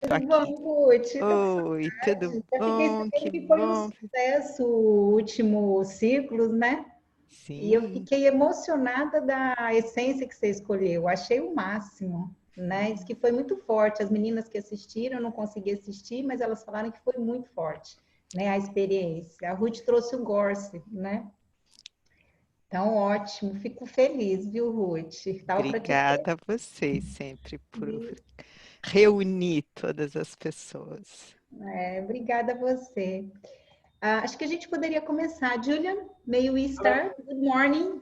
Tô Tudo bom, aqui. Ruth? Oi, tudo Já fiquei bom? Que sabendo que foi um bom. sucesso o último ciclo, né? E eu Sim, fiquei emocionada da essência que você escolheu. Achei o máximo, né? Diz que foi muito forte. As meninas que assistiram, eu não consegui assistir, mas elas falaram que foi muito forte, né? A experiência. A Ruth trouxe o Gorse, né? Então, ótimo. Fico feliz, viu, Ruth? Estava para te obrigada a vocês sempre por reunir todas as pessoas. obrigada a você. Acho que a gente poderia começar. Julian, may we Hello. start? Good morning.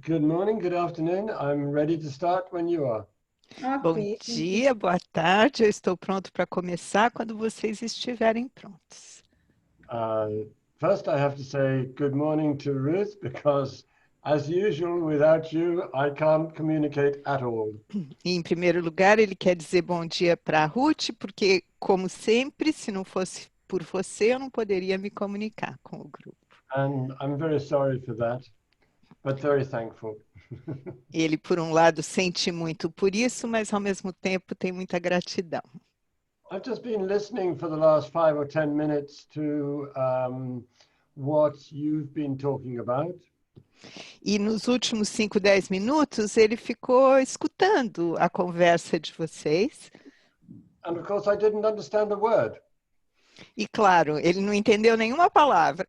Good morning, good afternoon. I'm ready to start when you are. Bom Ok. dia, boa tarde. Eu estou pronto para começar quando vocês estiverem prontos. First, I have to say good morning to Ruth because, as usual, without you, I can't communicate at all. E, em primeiro lugar, ele quer dizer bom dia para a Ruth, porque, como sempre, se não fosse por você, eu não poderia me comunicar com o grupo. And I'm very sorry for that, but very thankful. Ele, por um lado, sente muito por isso, mas, ao mesmo tempo, tem muita gratidão. I've just been listening for the last 5 or 10 minutes to what you've been talking about. E nos últimos 5, 10 minutos, ele ficou escutando a conversa de vocês. And of course, I didn't understand a word. E, claro, ele não entendeu nenhuma palavra.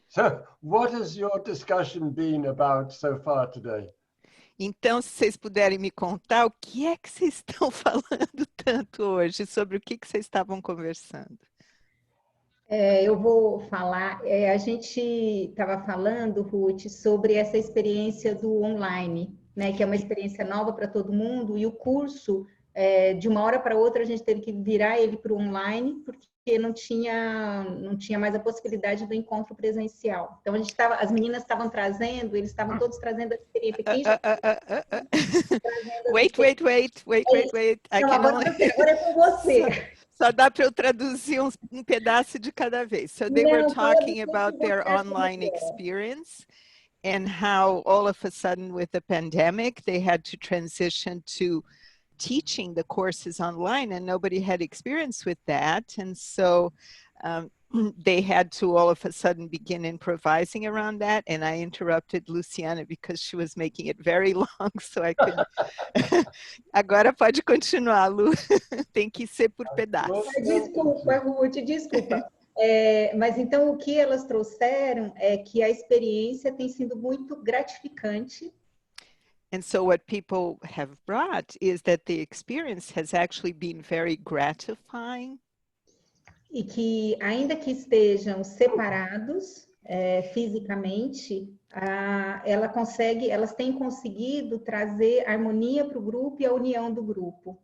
So, what has your discussion been about so far today? Então, se vocês puderem me contar, o que é que vocês estão falando tanto hoje? Sobre o que vocês estavam conversando? Eu vou falar. A gente estava falando, Ruth, sobre essa experiência do online, né? Que é uma experiência nova para todo mundo. E o curso, de uma hora para outra, a gente teve que virar ele para o online, porque não tinha mais a possibilidade do encontro presencial. Então, as meninas estavam trazendo, eles estavam todos trazendo a experiência. Quem já Wait. I Não, can agora only... é com você. Só dá para eu traduzir um pedaço de cada vez. So they were talking about their online experience and how all of a sudden with the pandemic, they had to transition to teaching the courses online and nobody had experience with that. And so they had to all of a sudden begin improvising around that. And I interrupted Luciana because she was making it very long, so I could... Agora pode continuar, Lu. Tem que ser por pedaço. Desculpa, Ruth, desculpa. Mas então o que elas trouxeram é que a experiência tem sido muito gratificante. And so what people have brought is that the experience has actually been very gratifying. E que, ainda que estejam separados fisicamente, elas têm conseguido trazer harmonia para o grupo e a união do grupo.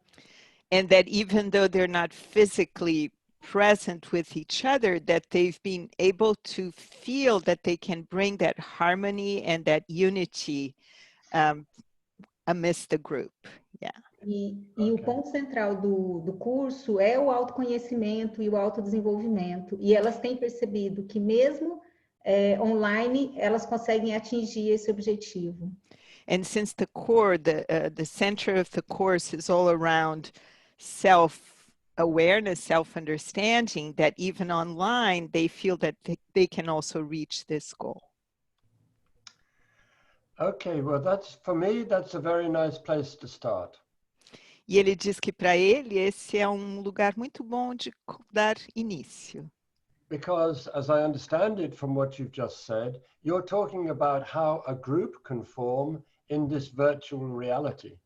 And that even though they're not physically present with each other, that they've been able to feel that they can bring that harmony and that unity amidst the group. Yeah. E o ponto central do curso é o autoconhecimento e o autodesenvolvimento. E elas têm percebido que mesmo online, elas conseguem atingir esse objetivo. And since the core, the center of the course is all around self-awareness, self-understanding, that even online, they feel that they can also reach this goal. Okay, well, for me, that's a very nice place to start. E ele diz que para ele esse é um lugar muito bom de dar início. Because as I understand it from what you've just said, you're talking about how a group can form in this virtual reality.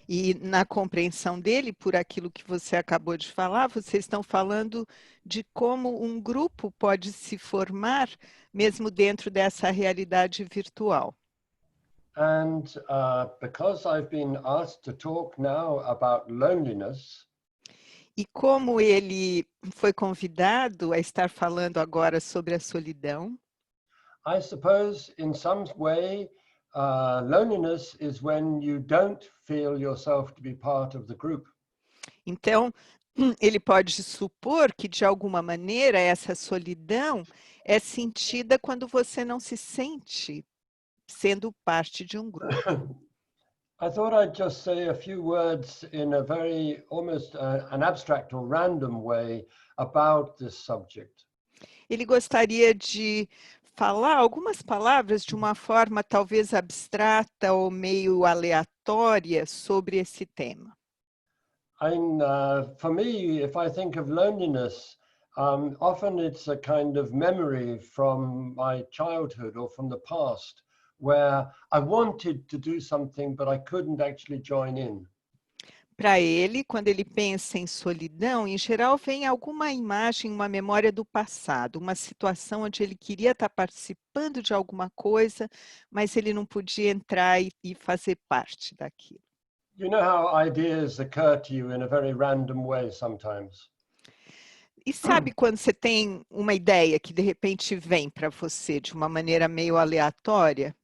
E na compreensão dele, por aquilo que você acabou de falar, vocês estão falando de como um grupo pode se formar mesmo dentro dessa realidade virtual. And because I've been asked to talk now about loneliness, e como ele foi convidado a estar falando agora sobre a solidão, I suppose in some way loneliness is when you don't feel yourself to be part of the group. Então, ele pode supor que, de alguma maneira, essa solidão é sentida quando você não se sente sendo parte de um grupo. I thought I'd just say a few words in a very almost an abstract or random way about this subject. Ele gostaria de falar algumas palavras de uma forma talvez abstrata ou meio aleatória sobre esse tema. For me, if I think of loneliness, often it's a kind of memory from my childhood or from the past, where I wanted to do something, but I couldn't actually join in. Para ele, quando ele pensa em solidão, em geral vem alguma imagem, uma memória do passado, uma situação onde ele queria estar participando de alguma coisa, mas ele não podia entrar e fazer parte daquilo. You know how ideas occur to you in a very random way sometimes. E sabe quando você tem uma ideia que de repente vem para você de uma maneira meio aleatória?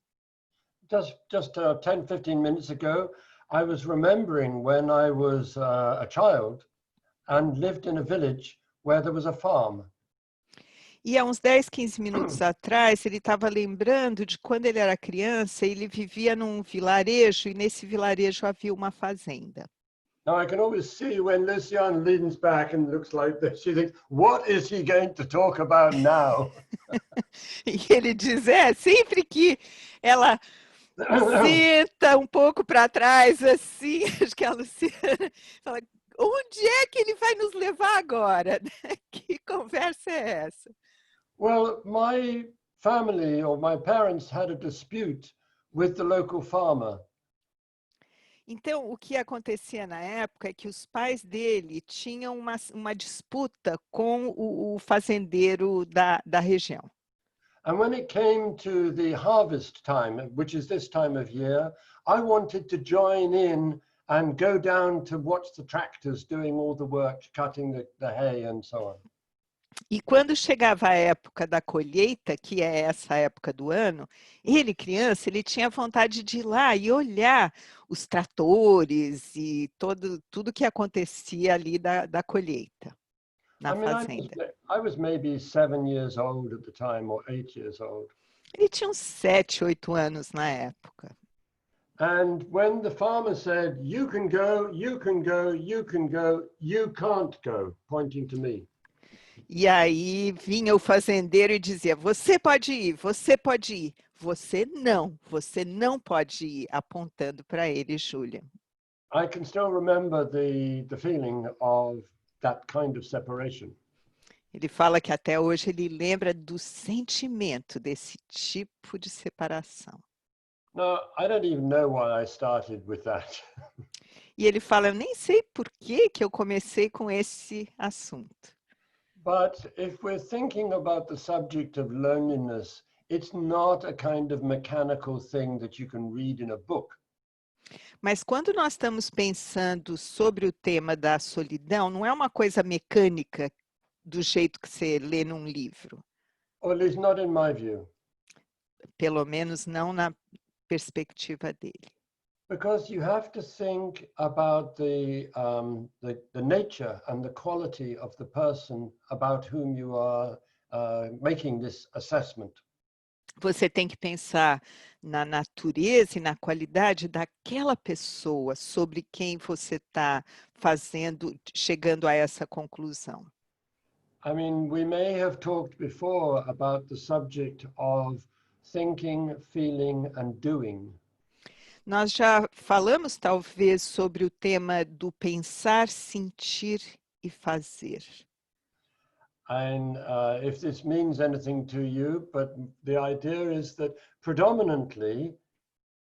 Just 10, 15 minutes ago, I was remembering when I was a child and lived in a village where there was a farm. E há uns 10, 15 minutos atrás, ele estava lembrando de quando ele era criança, ele vivia num vilarejo, e nesse vilarejo havia uma fazenda. Now I can always see when Luciane leans back and looks like this, she thinks, what is he going to talk about now? E ele diz, sempre que ela senta um pouco para trás, assim, acho que a Luciana fala, onde é que ele vai nos levar agora? Que conversa é essa? Well, my family or my parents had a dispute with the local farmer. Então, o que acontecia na época é que os pais dele tinham uma disputa com o fazendeiro da região. And when it came to the harvest time, which is this time of year, I wanted to join in and go down to watch the tractors doing all the work, cutting the hay and so on. E quando chegava a época da colheita, que é essa época do ano, ele, criança, ele tinha vontade de ir lá e olhar os tratores e tudo que acontecia ali da colheita na fazenda. I was maybe 7 years old at the time or 8 years old. Ele tinha uns 7, 8 anos na época. And when the farmer said, you can go, you can go, you can go, you can't go, pointing to me. E aí vinha o fazendeiro e dizia, você pode ir, você pode ir. Você não pode ir, apontando para ele, Julian. I can still remember the feeling of that kind of separation. Ele fala que até hoje ele lembra do sentimento desse tipo de separação. Now, I don't even know why I started with that. E ele fala, eu nem sei por que eu comecei com esse assunto. But if we're thinking about the subject of loneliness, it's not a kind of mechanical thing that you can read in a book. Mas quando nós estamos pensando sobre o tema da solidão, não é uma coisa mecânica do jeito que você lê num livro. Or at least not in my view. Pelo menos não na perspectiva dele. Because you have to think about the nature and the quality of the person about whom you are making this assessment. Você tem que pensar na natureza e na qualidade daquela pessoa sobre quem você está chegando a essa conclusão. I mean, we may have talked before about the subject of thinking, feeling and doing. Nós já falamos, talvez, sobre o tema do pensar, sentir e fazer. And if this means anything to you, but the idea is that predominantly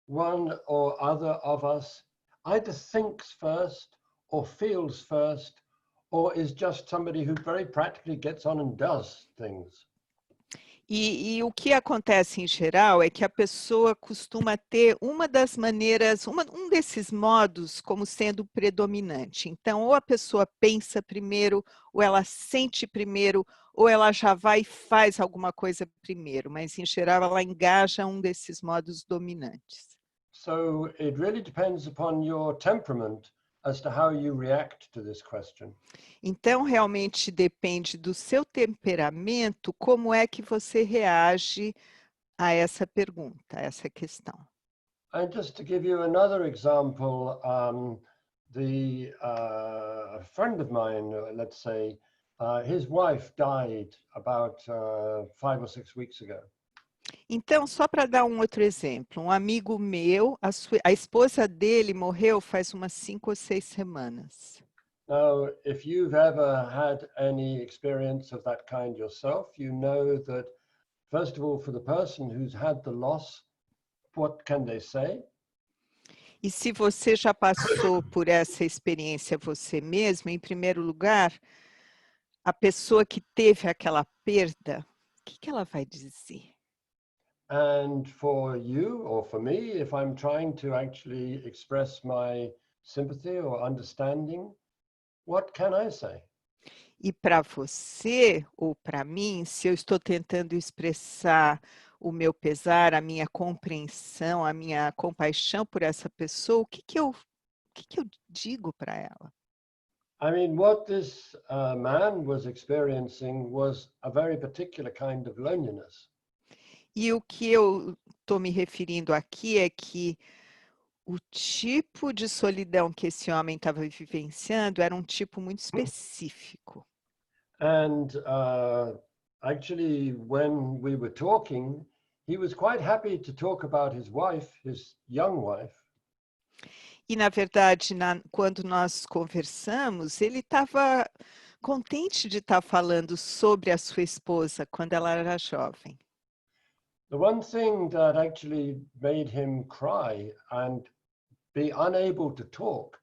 one or other of us either thinks first or feels first or is just somebody who very practically gets on and does things. E o que acontece em geral é que a pessoa costuma ter uma das maneiras, um desses modos como sendo predominante. Então, ou a pessoa pensa primeiro, ou ela sente primeiro, ou ela já vai e faz alguma coisa primeiro. Mas, em geral, ela engaja um desses modos dominantes. So it really depends upon your temperament as to how you react to this question. Então, realmente depende do seu temperamento, como é que você reage a essa pergunta, a essa questão. And just to give you another example, a friend of mine, let's say, his wife died about 5 or 6 weeks ago. Então, só para dar um outro exemplo, um amigo meu, a esposa dele morreu faz umas 5 ou 6 semanas. Now, if you've ever had any experience of that kind yourself, you know that, first of all, for the person who's had the loss, what can they say? E se você já passou por essa experiência você mesmo, em primeiro lugar, a pessoa que teve aquela perda, o que ela vai dizer? And for you or for me, if I'm trying to actually express my sympathy or understanding, what can I say? E para você ou para mim, se eu estou tentando expressar o meu pesar, a minha compreensão, a minha compaixão por essa pessoa, o que eu digo para ela? I mean, what this man was experiencing was a very particular kind of loneliness. E o que eu estou me referindo aqui é que o tipo de solidão que esse homem estava vivenciando era um tipo muito específico. And actually, when we were talking, he was quite happy to talk about his wife, his young wife. E, na verdade, quando nós conversamos, ele estava contente de estar falando sobre a sua esposa quando ela era jovem. The one thing that actually made him cry and be unable to talk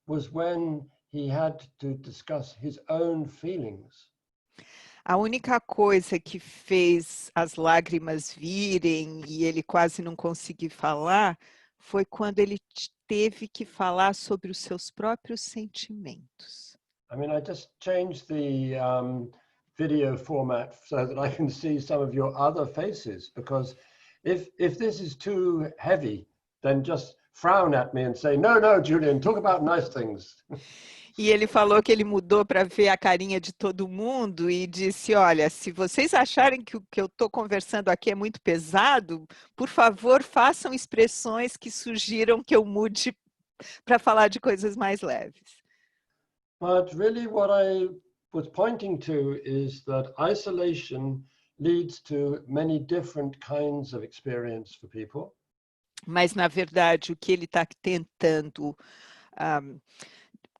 was when he had to discuss his own feelings. A única coisa que fez as lágrimas virem e ele quase não conseguir falar foi quando ele teve que falar sobre os seus próprios sentimentos. I mean, I just changed the video format so that I can see some of your other faces, because if this is too heavy, then just frown at me and say, no, Julian, talk about nice things. E ele falou que ele mudou para ver a carinha de todo mundo e disse, olha, se vocês acharem que o que eu estou conversando aqui é muito pesado, por favor, façam expressões que sugiram que eu mude para falar de coisas mais leves. But really what I was pointing to is that isolation leads to many different kinds of experience for people. Mas, na verdade, o que ele está tentando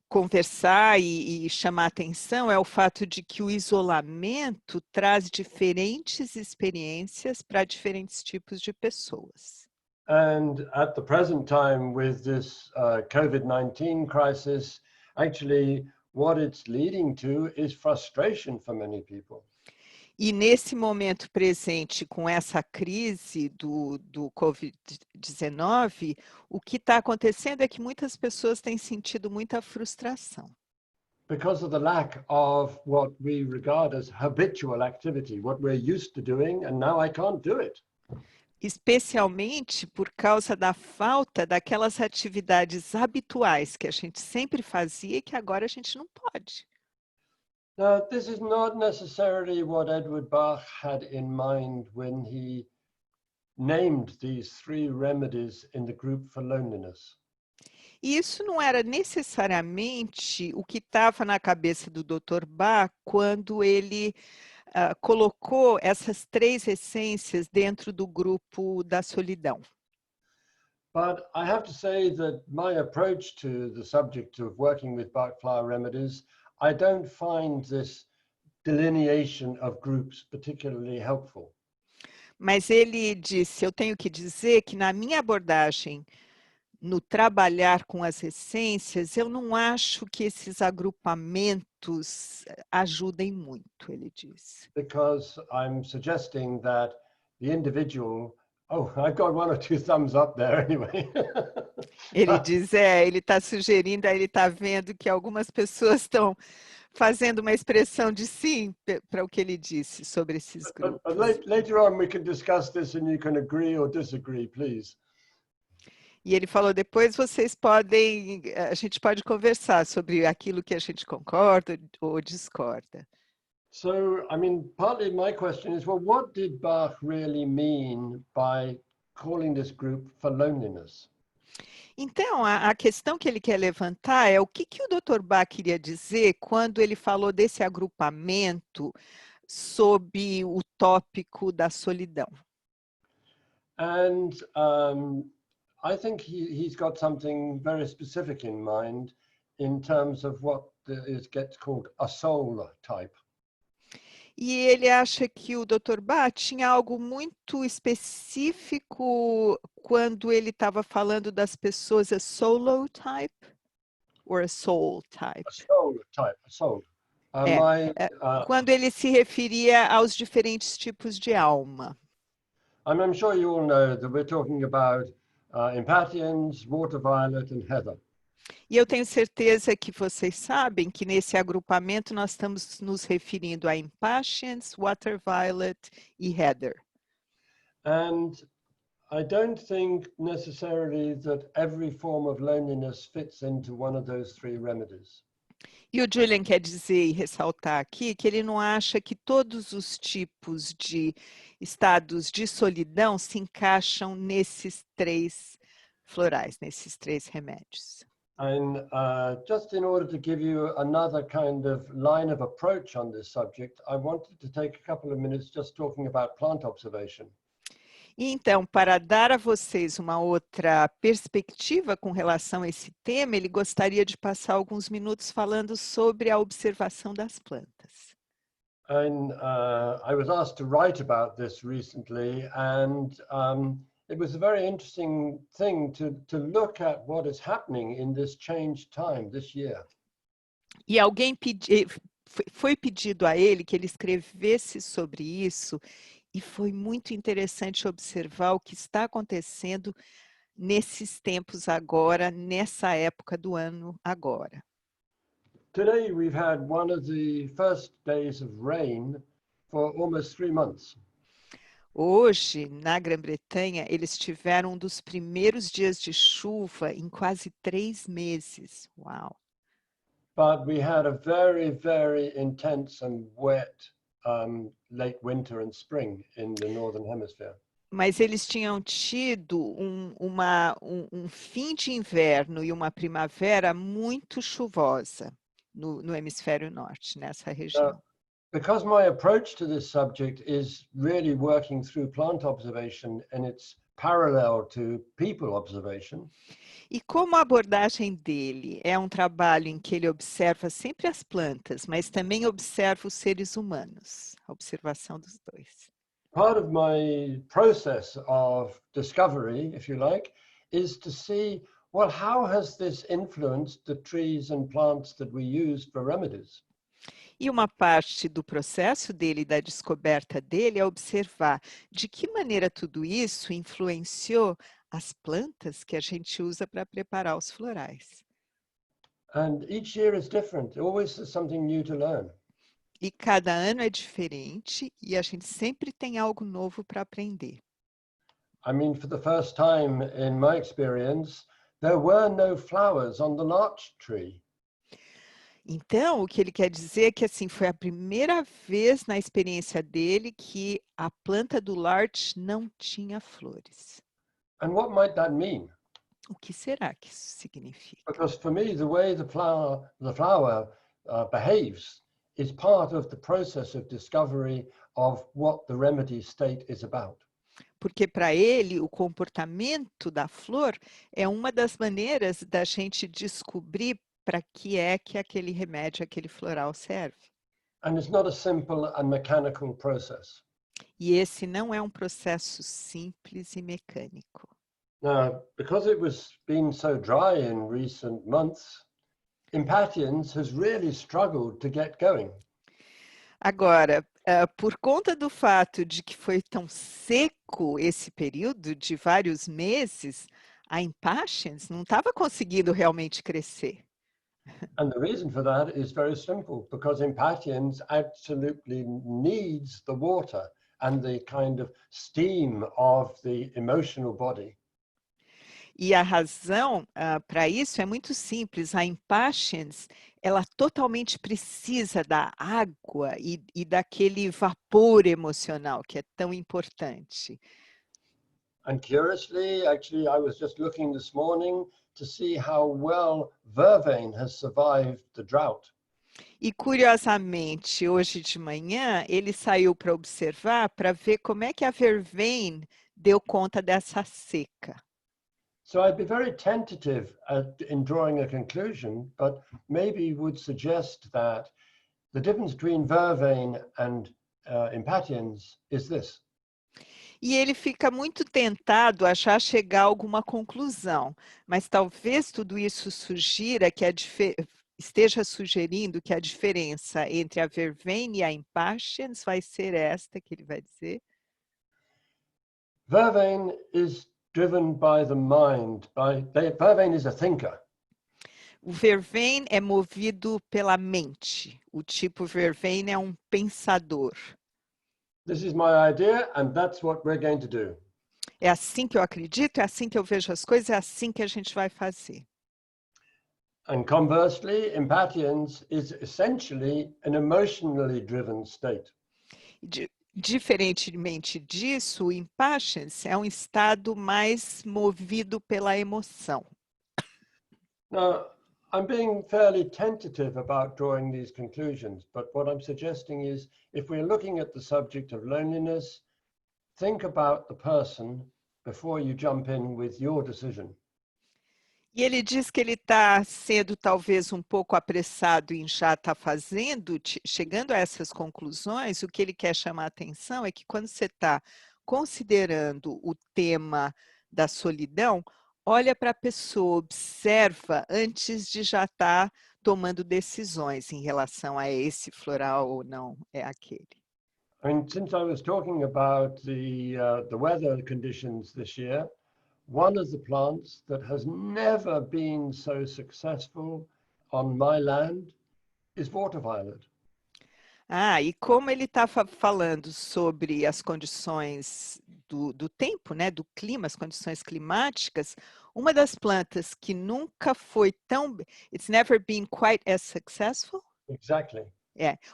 conversar e chamar atenção é o fato de que o isolamento traz diferentes experiências para diferentes tipos de pessoas. And at the present time with this COVID-19 crisis, actually what it's leading to is frustration for many people. E nesse momento presente, com essa crise do Covid-19, o que está acontecendo é que muitas pessoas têm sentido muita frustração. Because of the lack of what we regard as habitual activity, what we're used to doing, and now I can't do it. Especialmente por causa da falta daquelas atividades habituais que a gente sempre fazia e que agora a gente não pode. Now, this is not necessarily what Edward Bach had in mind when he named these 3 remedies in the group for loneliness. E isso não era necessariamente o que estava na cabeça do Dr. Bach quando ele colocou essas 3 essências dentro do grupo da solidão. But I have to say that my approach to the subject of working with Bach flower remedies, I don't find this delineation of groups particularly helpful. Mas ele disse, eu tenho que dizer que na minha abordagem, no trabalhar com as essências, eu não acho que esses agrupamentos ajudem muito, ele disse. Because I'm suggesting that the individual, oh, I've got 1 or 2 thumbs up there anyway. Ele diz, ele está sugerindo, ele está vendo que algumas pessoas estão fazendo uma expressão de sim para o que ele disse sobre esses grupos. Later on we can discuss this and you can agree or disagree, please. E ele falou, depois vocês podem, a gente pode conversar sobre aquilo que a gente concorda ou discorda. So, I mean, partly my question is, well, what did Bach really mean by calling this group for loneliness. Então, a questão que ele quer levantar é o que o Dr. Bach queria dizer quando ele falou desse agrupamento sob o tópico da solidão. And I think he's got something very specific in mind in terms of what gets called a soul type. E ele acha que o Dr. Bach tinha algo muito específico quando ele estava falando das pessoas, a solo type ou a soul type? A soul type, a soul. Quando ele se referia aos diferentes tipos de alma. I'm sure you all know that we're talking about empathians, water violet and heather. E eu tenho certeza que vocês sabem que nesse agrupamento nós estamos nos referindo a impatience, water violet e heather. And I don't think necessarily that every form of loneliness fits into one of those three remedies. E o Julian quer dizer e ressaltar aqui que ele não acha que todos os tipos de estados de solidão se encaixam nesses três florais, nesses três remédios. And just in order to give you another kind of line of approach on this subject, I wanted to take a couple of minutes just talking about plant observation. Então, para dar a vocês uma outra perspectiva com relação a esse tema, ele gostaria de passar alguns minutos falando sobre a observação das plantas. And I was asked to write about this recently, and it was a very interesting thing to look at what is happening in this changed time this year. E alguém foi pedido a ele que ele escrevesse sobre isso, e foi muito interessante observar o que está acontecendo nesses tempos agora, nessa época do ano agora. Today we've had one of the first days of rain for almost 3 months. Hoje, na Grã-Bretanha, eles tiveram um dos primeiros dias de chuva em quase 3 meses. Uau! But we had a very, very intense and wet late winter and spring in the Northern Hemisphere. Mas eles tinham tido um fim de inverno e uma primavera muito chuvosa no hemisfério norte, nessa região. Because my approach to this subject is really working through plant observation and it's parallel to people observation. E como a abordagem dele é um trabalho em que ele observa sempre as plantas, mas também observa os seres humanos, a observação dos dois. Part of my process of discovery, if you like, is to see, well, how has this influenced the trees and plants that we use for remedies? E uma parte do processo dele, da descoberta dele, é observar de que maneira tudo isso influenciou as plantas que a gente usa para preparar os florais. And each year is different. Always there's something new to learn. E cada ano é diferente e a gente sempre tem algo novo para aprender. I mean, for the first time in my experience, there were no flowers on the larch tree. Então, o que ele quer dizer é que assim, foi a primeira vez na experiência dele que a planta do larch não tinha flores. And what might that mean? O que será que isso significa? Because for me, the way the flower behaves is part of the process of discovery of what the remedy state is about. Porque para ele, o comportamento da flor é uma das maneiras da gente descobrir para que é que aquele remédio, aquele floral serve. And it's not a simple and mechanical process. E esse não é um processo simples e mecânico. Now, because it was been so dry in recent months, impatience has really struggled to get going. Agora, por conta do fato de que foi tão seco esse período de vários meses, a impatience não estava conseguindo realmente crescer. And the reason for that is very simple, because impatience absolutely needs the water and the kind of steam of the emotional body. E a razão para isso é muito simples. A impatience, ela totalmente precisa da água e daquele vapor emocional que é tão importante. And curiously, actually, I was just looking this morning to see how well vervain has survived the drought. E curiosamente, hoje de manhã, ele saiu para observar, para ver como é que a vervein deu conta dessa seca. So I'd be very tentative in drawing a conclusion, but maybe would suggest that the difference between vervain and impatiens is this. E ele fica muito tentado a já chegar a alguma conclusão, mas talvez tudo isso sugira que esteja sugerindo que a diferença entre a vervein e a impatiens vai ser esta que ele vai dizer. Vervain is driven by the mind. Vervain is a thinker. O vervein é movido pela mente. O tipo vervein é um pensador. This is my idea, and that's what we're going to do. É assim que eu acredito, é assim que eu vejo as coisas, é assim que a gente vai fazer. And conversely, impatiens is essentially an emotionally driven state. Diferentemente disso, o impatiens é um estado mais movido pela emoção. Now, I'm being fairly tentative about drawing these conclusions, but what I'm suggesting is if we're looking at the subject of loneliness, think about the person before you jump in with your decision. E ele diz que ele está sendo talvez um pouco apressado em já estar fazendo, chegando a essas conclusões. O que ele quer chamar a atenção é que quando você está considerando o tema da solidão, olha para a pessoa, observa antes de já estar tomando decisões em relação a esse floral ou não é aquele. I mean, since I was talking about the weather conditions this year, one of the plants that has never been so successful on my land is water violet. E como ele está falando sobre as condições do tempo, né, do clima, as condições climáticas, uma das plantas que nunca foi tão... It's never been quite as successful. Exactly.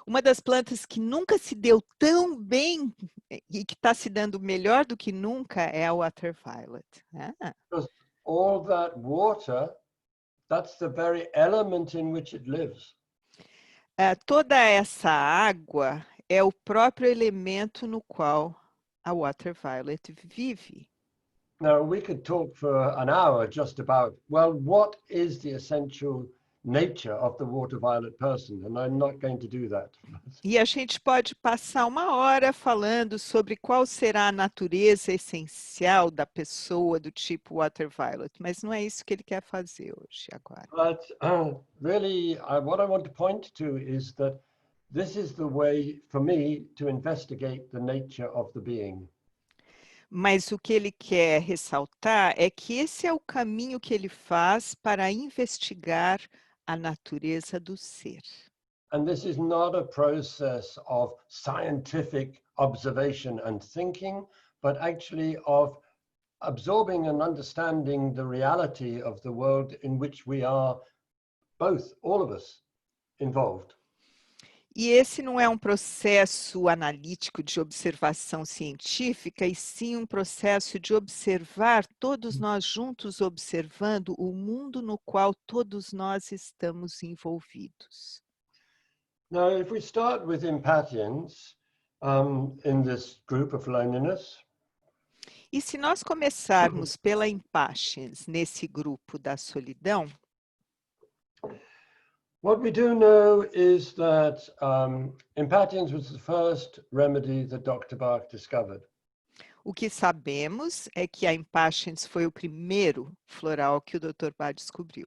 Uma das plantas que nunca se deu tão bem e que está se dando melhor do que nunca é a water violet. Because all that water, that's the very element in which it lives. Toda essa água é o próprio elemento no qual a water violet vive. Now, we could talk for an hour just about, well, what is the essential nature of the water violet person? And I'm not going to do that. E a gente pode passar uma hora falando sobre qual será a natureza essencial da pessoa do tipo water violet, mas não é isso que ele quer fazer hoje, agora. But really, what I want to point to is that this is the way for me to investigate the nature of the being. Mas o que ele quer ressaltar é que esse é o caminho que ele faz para investigar a natureza do ser. And this is not a process of scientific observation and thinking, but actually of absorbing and understanding the reality of the world in which we are both, all of us, involved. E esse não é um processo analítico de observação científica, e sim um processo de observar, todos nós juntos observando o mundo no qual todos nós estamos envolvidos. Now, if we start with impatiens in this group of loneliness, E se nós começarmos pela impatiens nesse grupo da solidão, what we do know is that impatiens was the first remedy that Dr. Bach discovered. o que sabemos é que a impatiens foi o primeiro floral que o Dr. Bach descobriu.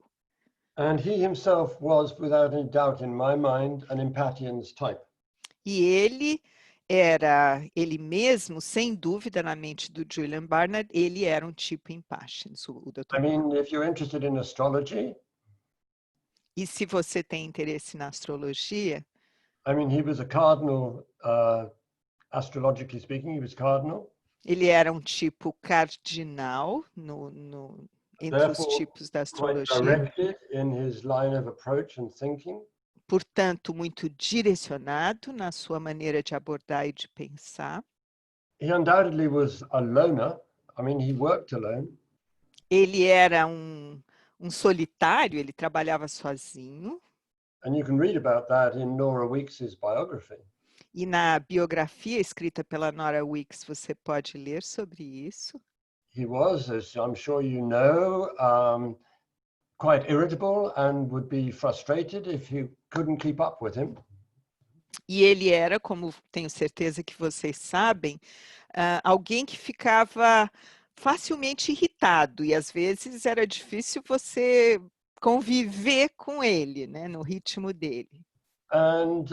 And he himself was, without any doubt in my mind, an impatiens type. E ele era, ele mesmo, sem dúvida na mente do Julian Barnard, ele era um tipo impatiens, o Dr. I mean, if you're interested in astrology, E se você tem interesse na astrologia, I mean, he was a cardinal, astrologically speaking, he was cardinal. ele era um tipo cardinal entre os Therefore, tipos da quite astrologia, directed in his line of approach and thinking. portanto, muito direcionado na sua maneira de abordar e de pensar. He undoubtedly was a loner, I mean, he worked alone. Ele era um solitário, ele trabalhava sozinho. And you can read about that in Nora Weeks's biography. E na biografia escrita pela Nora Weeks, você pode ler sobre isso. He was, as I'm sure you know, quite irritable and would be frustrated if you couldn't keep up with him. E ele era, como tenho certeza que vocês sabem, alguém que ficava facilmente irritado. E às vezes era difícil você conviver com ele, né, no ritmo dele. And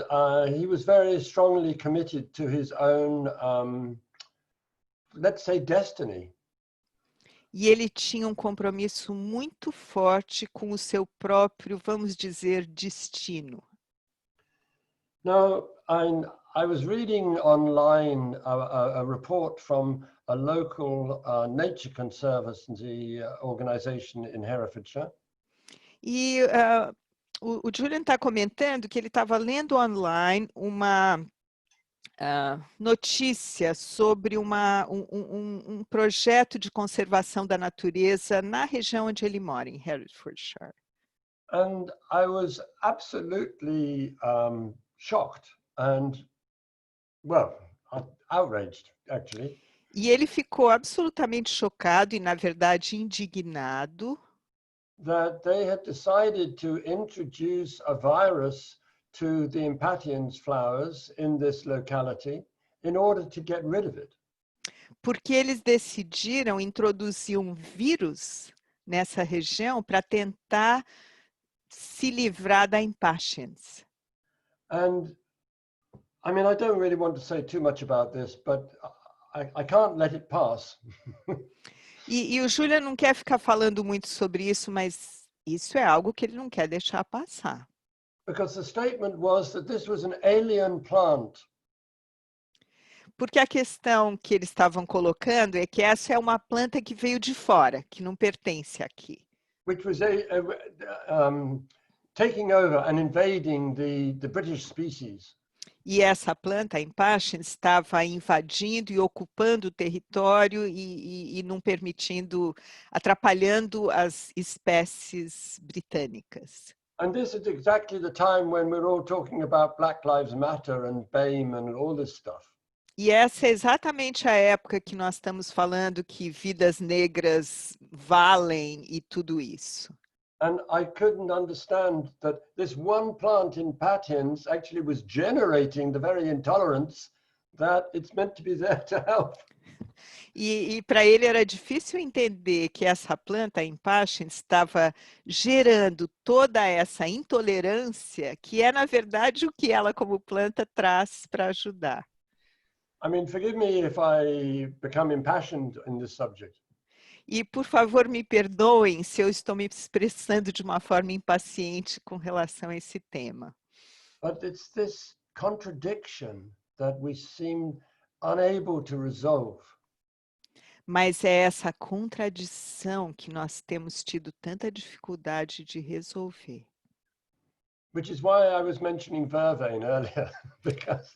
he was very strongly committed to his own, let's say, destiny. E ele tinha um compromisso muito forte com o seu próprio, vamos dizer, destino. Now, I was reading online a report from a local nature conservancy organization in Herefordshire. E o Julian está comentando que ele estava lendo online uma notícia sobre um projeto de conservação da natureza na região onde ele mora, em Herefordshire. And I was absolutely shocked and, well, outraged, actually. E ele ficou absolutamente chocado e, na verdade, indignado. That they had decided to introduce a virus to the impatiens flowers in this locality in order to get rid of it. Porque eles decidiram introduzir um vírus nessa região para tentar se livrar da impatiens. And I mean, I don't really want to say too much about this, but I can't let it pass. E o Julian não quer ficar falando muito sobre isso, mas isso é algo que ele não quer deixar passar. Because the statement was that this was an alien plant. Porque a questão que eles estavam colocando é que essa é uma planta que veio de fora, que não pertence aqui. Which was taking over and invading the British species. E essa planta, a impatiens, estava invadindo e ocupando o território e não permitindo, atrapalhando as espécies britânicas. And this is exactly the time when we're all talking about Black Lives Matter and BAME and all this stuff. E essa é exatamente a época que nós estamos falando que vidas negras valem e tudo isso. And I couldn't understand that this one plant in Patiens actually was generating the very intolerance that it's meant to be there to help. E para ele era difícil entender que essa planta, a impatiens, estava gerando toda essa intolerância, que é, na verdade, o que ela, como planta, traz para ajudar. I mean, forgive me if I become impassioned in this subject. E, por favor, me perdoem se eu estou me expressando de uma forma impaciente com relação a esse tema. But it's this contradiction that we seem unable to resolve. Mas é essa contradição que nós temos tido tanta dificuldade de resolver. Which is why I was mentioning vervain earlier, because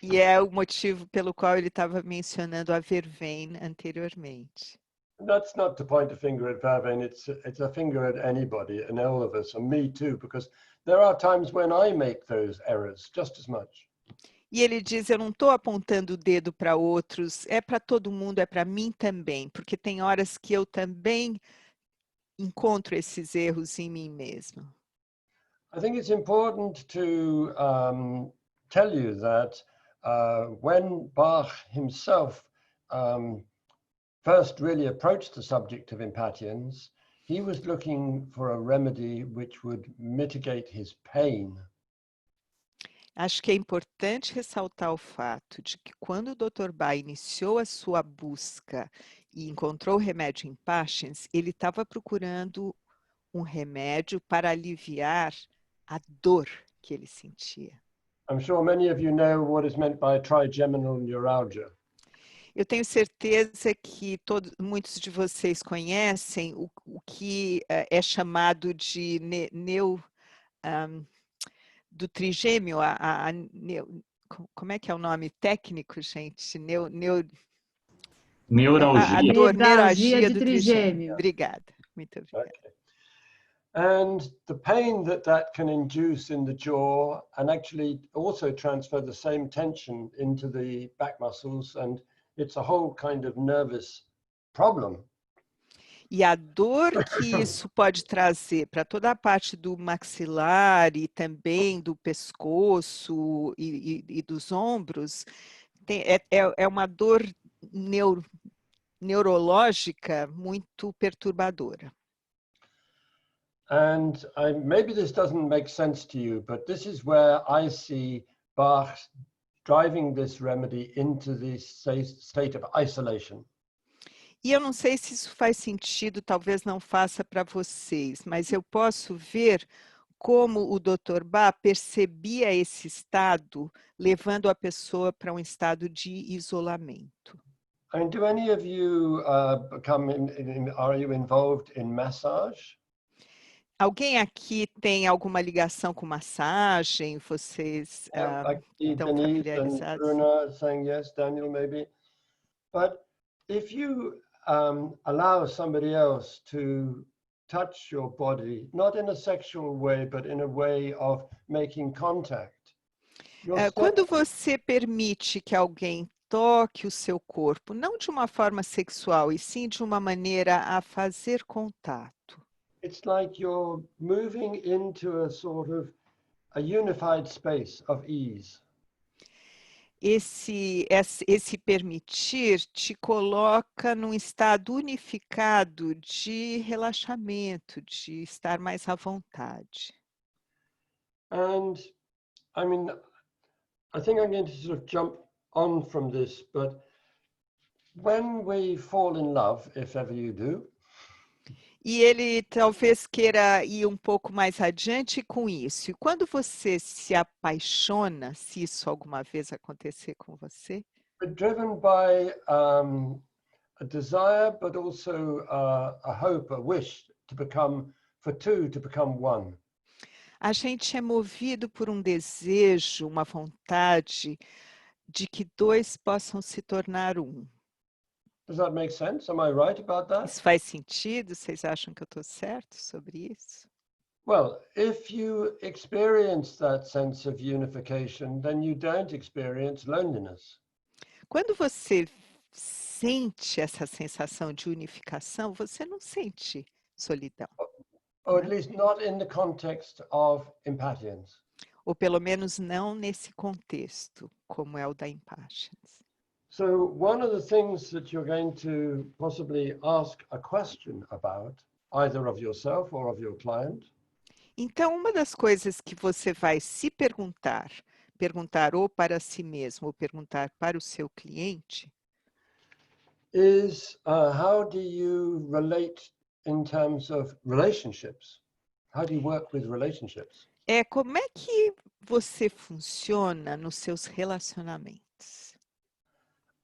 E é o motivo pelo qual ele estava mencionando a vervain anteriormente. that's not to point a finger at vervain, it's a finger at anybody, and all of us, and me too, because there are times when I make those errors just as much. E ele diz, eu não estou apontando o dedo para outros, é para todo mundo, é para mim também, porque tem horas que eu também encontro esses erros em mim mesmo. I think it's important to tell you that when Bach himself first really approached the subject of impatiens, he was looking for a remedy which would mitigate his pain. Acho que é importante ressaltar o fato de que quando o Dr. Bach iniciou a sua busca e encontrou o remédio impatiens, ele estava procurando um remédio para aliviar a dor que ele sentia. I'm sure many of you know what is meant by trigeminal neuralgia. Eu tenho certeza que muitos de vocês conhecem o que chamado de do trigêmeo, como é que é o nome técnico, gente? A dor, neuralgia de do trigêmeo. Obrigada. Muito obrigada. Okay. And the pain that can induce in the jaw and actually also transfer the same tension into the back muscles, and it's a whole kind of nervous problem. E a dor que isso pode trazer para toda a parte do maxilar e também do pescoço e dos ombros, é uma dor neurológica muito perturbadora. And maybe this doesn't make sense to you, but this is where I see Bach driving this remedy into this state of isolation. E eu não sei se isso faz sentido, talvez não faça para vocês, mas eu posso ver como o Dr. Bach percebia esse estado, levando a pessoa para um estado de isolamento. And do any of you are you involved in massage? Alguém aqui tem alguma ligação com massagem? Vocês estão familiarizados? Bruna saying yes, Daniel maybe. But if you allow somebody else to touch your body, not in a sexual way, but in a way of making contact. Quando você permite que alguém toque o seu corpo, não de uma forma sexual, e sim de uma maneira a fazer contato. It's like you're moving into a sort of a unified space of ease. Esse permitir te coloca num estado unificado de relaxamento, de estar mais à vontade. And I mean, I think I'm going to sort of jump on from this, but when we fall in love, if ever you do, e ele talvez queira ir um pouco mais adiante com isso. E quando você se apaixona, se isso alguma vez acontecer com você, driven by a desire, but also a hope, a wish to become, for two to become one. A gente é movido por um desejo, uma vontade de que dois possam se tornar um. Does that make sense? Am I right about that? Isso faz sentido? Vocês acham que eu estou certo sobre isso? Well, if you experience that sense of unification, then you don't experience loneliness. Quando você sente essa sensação de unificação, você não sente solidão. Or at least not in the context of impatience. Ou pelo menos não nesse contexto, como é o da impatience. So one of the things that you're going to possibly ask a question about, either of yourself or of your client. Então, uma das coisas que você vai se perguntar ou para si mesmo, ou perguntar para o seu cliente, is how do you relate in terms of relationships? How do you work with relationships? É como é que você funciona nos seus relacionamentos?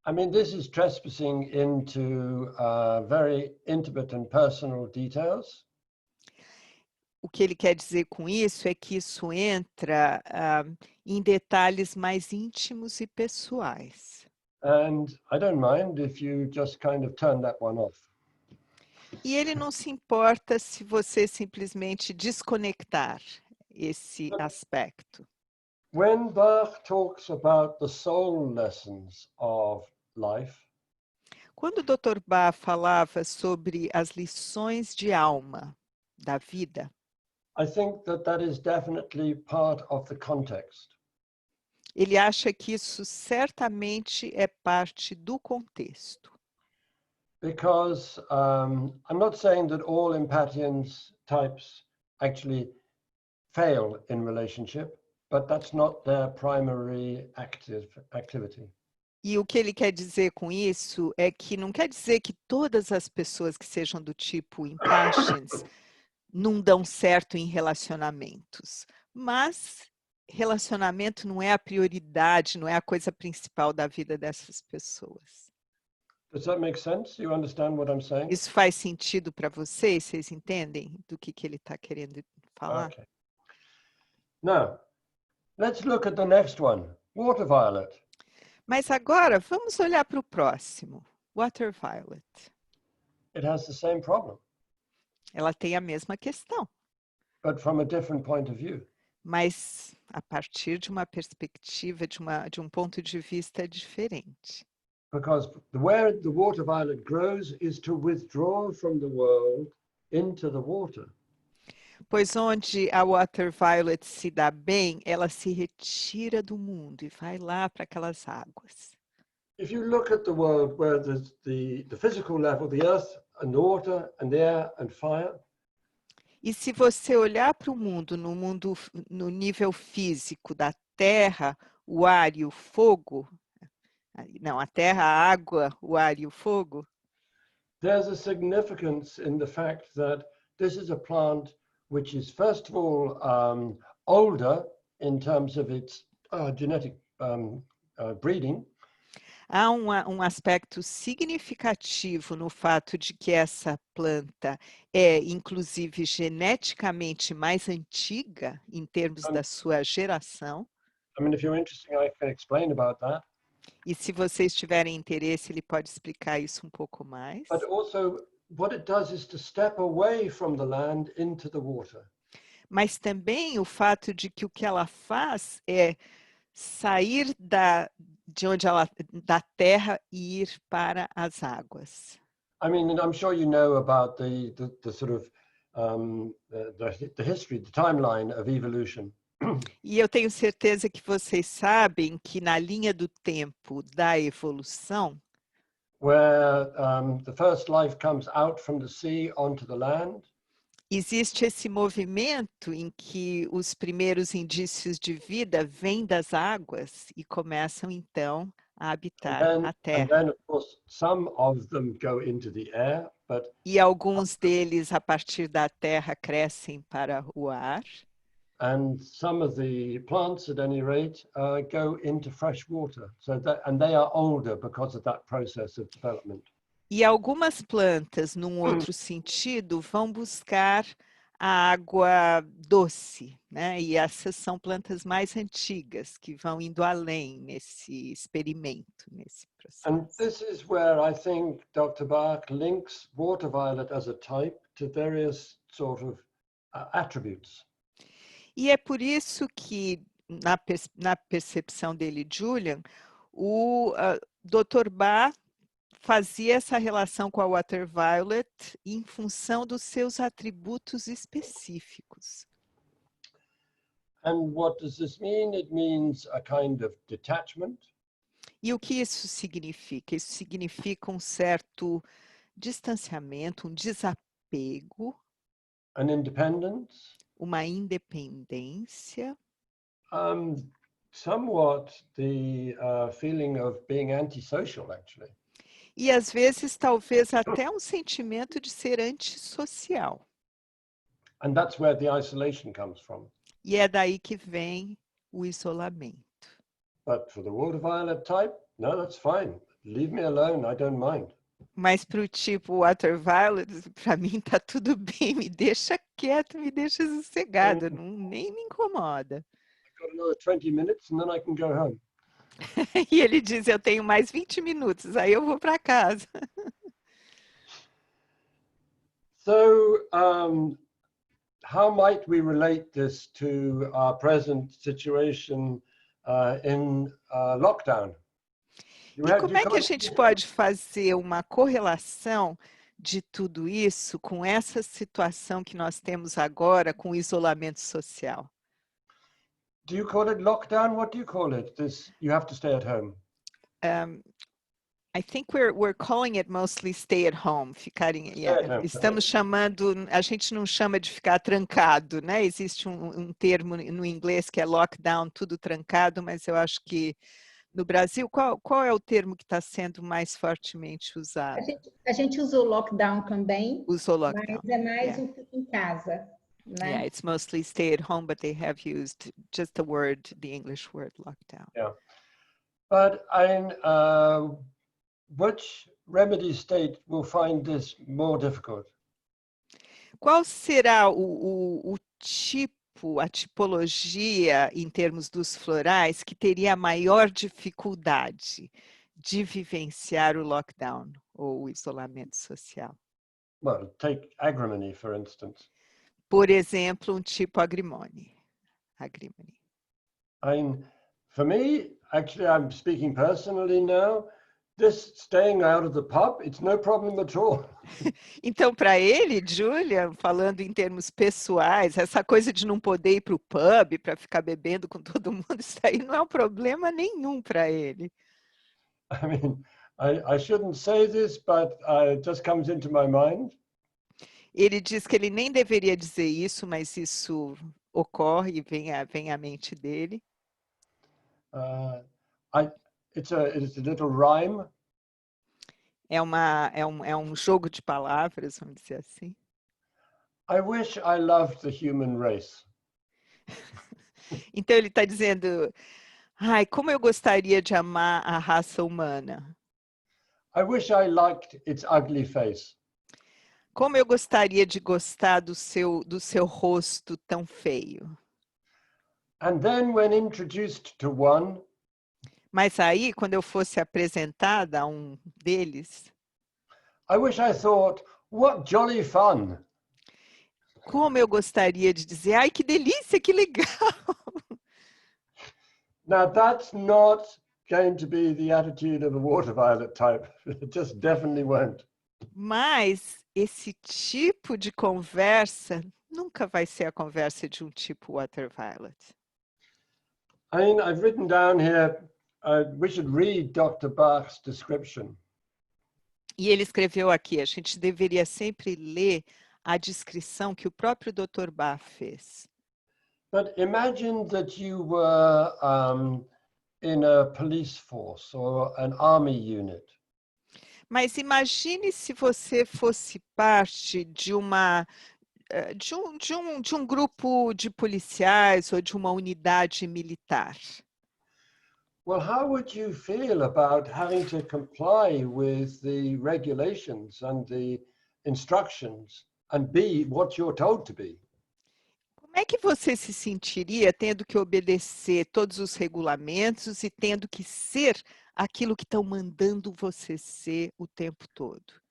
I mean, this is trespassing into very intimate and personal details. O que ele quer dizer com isso é que isso entra em detalhes mais íntimos e pessoais. And I don't mind if you just kind of turn that one off. E ele não se importa se você simplesmente desconectar esse aspecto. When Bach talks about the soul lessons of life, quando o Dr. Bach falava sobre as lições de alma da vida, I think that is definitely part of the context. Ele acha que isso certamente é parte do contexto. Because I'm not saying that all empathians types actually fail in relationship, but that's not their primary activity. E o que ele quer dizer com isso é que não quer dizer que todas as pessoas que sejam do tipo impatiens não dão certo em relacionamentos, mas relacionamento não é a prioridade, não é a coisa principal da vida dessas pessoas. Does that make sense? You understand what I'm saying? Isso faz sentido para vocês? Vocês entendem do que ele está querendo falar? Okay. Now, let's look at the next one, water violet. Mas agora, vamos olhar para o próximo, water violet. It has the same problem, Ela tem a mesma questão, but from a different point of view. mas a partir de uma perspectiva, de um ponto de vista diferente. Because where the water violet grows is to withdraw from the world into the water. Pois onde a water violet se dá bem, ela se retira do mundo e vai lá para aquelas águas. If you look at the world where there's the physical level, the earth and water and air and fire, E se você olhar para o mundo no nível físico da terra, o ar e o fogo, não, a terra, a água, o ar e o fogo, there's a significance in the fact that this is a plant which is, first of all, older in terms of its genetic breeding. há um aspecto significativo no fato de que essa planta é, inclusive, geneticamente mais antiga em termos da sua geração. I mean, if you're interested, I can explain about that. E se vocês tiverem interesse, ele pode explicar isso um pouco mais. But also, what it does is to step away from the land into the water. Mas também o fato de que o que ela faz é sair da terra e ir para as águas. I mean, and I'm sure you know about the sort of the history, the timeline of evolution. E eu tenho certeza que vocês sabem que na linha do tempo da evolução, where the first life comes out from the sea onto the land. existe esse movimento em que os primeiros indícios de vida vêm das águas e começam então a habitar a terra. And then, of course, some of them go into the air, but E alguns deles, a partir da terra, crescem para o ar. and some of the plants, at any rate, go into fresh water. And they are older because of that process of development. E algumas plantas, num outro sentido, vão buscar a água doce, né? E essas são plantas mais antigas, que vão indo além nesse experimento, nesse processo. And this is where I think Dr. Bach links water violet as a type to various sort of attributes. E é por isso que, na percepção dele, Julian, o Dr. Bach fazia essa relação com a water violet em função dos seus atributos específicos. And what does this mean? It means a kind of detachment. E o que isso significa? Isso significa um certo distanciamento, um desapego, An independence. uma independência, somewhat the feeling of being antisocial, actually. e às vezes talvez até um sentimento de ser antissocial. And that's where the isolation comes from. E é daí que vem o isolamento. But for the water violet type, no, that's fine. Leave me alone, I don't mind. Mas para o tipo water violet, para mim tá tudo bem, me deixa quieto, me deixa sossegado, nem me incomoda. I've got another 20 minutes and then I can go home. E ele diz, eu tenho mais 20 minutos, aí eu vou para casa. So, how might we relate this to our present situation in lockdown? E como é que a gente pode fazer uma correlação de tudo isso com essa situação que nós temos agora com o isolamento social? Do you call it lockdown? What do you call it? This, you have to stay at home. I think we're calling it mostly stay at home. Estamos chamando, a gente não chama de ficar trancado, né? Existe um termo no inglês que é lockdown, tudo trancado, mas eu acho que no Brasil, qual é o termo que está sendo mais fortemente usado? A gente usou lockdown também, Usou lockdown. mas é mais um fico em casa, né? Yeah, it's mostly stay at home, but they have used just the English word lockdown. Yeah, but which remedy state will find this more difficult? Qual será o tipo, a tipologia em termos dos florais que teria a maior dificuldade de vivenciar o lockdown ou o isolamento social? Well, take agrimony, for instance. Por exemplo, um tipo agrimony. Agrimony. I mean, for me, actually, I'm speaking personally now, this staying out of the pub, it's no problem at all. Então, para ele, Julian, falando em termos pessoais, essa coisa de não poder ir para o pub para ficar bebendo com todo mundo, isso aí não é um problema nenhum para ele. I mean, I shouldn't say this, but it just comes into my mind. Ele diz que ele nem deveria dizer isso, mas isso ocorre e vem à mente dele. It's a little rhyme. É um jogo de palavras, vamos dizer assim. I wish I loved the human race. Então ele está dizendo, ai, como eu gostaria de amar a raça humana. I wish I liked its ugly face. Como eu gostaria de gostar do seu rosto tão feio. And then when introduced to one, Mas aí, quando eu fosse apresentada a um deles, I wish I thought, what jolly fun. como eu gostaria de dizer, ai, que delícia, que legal. Now that's not going to be the attitude of a water violet type. It just definitely won't. Mas esse tipo de conversa nunca vai ser a conversa de um tipo water violet. I mean, I've written down here, we should read Dr. Bach's description. E ele escreveu aqui, a gente deveria sempre ler a descrição que o próprio Dr. Bach fez. But imagine that you were in a police force or an army unit. Mas imagine se você fosse parte de um grupo de policiais ou de uma unidade militar. Well, how would you feel about having to comply with the regulations and the instructions and be what you're told to be? Como é que você se sentiria tendo que obedecer todos os regulamentos e tendo que ser aquilo que estão mandando você ser o tempo todo?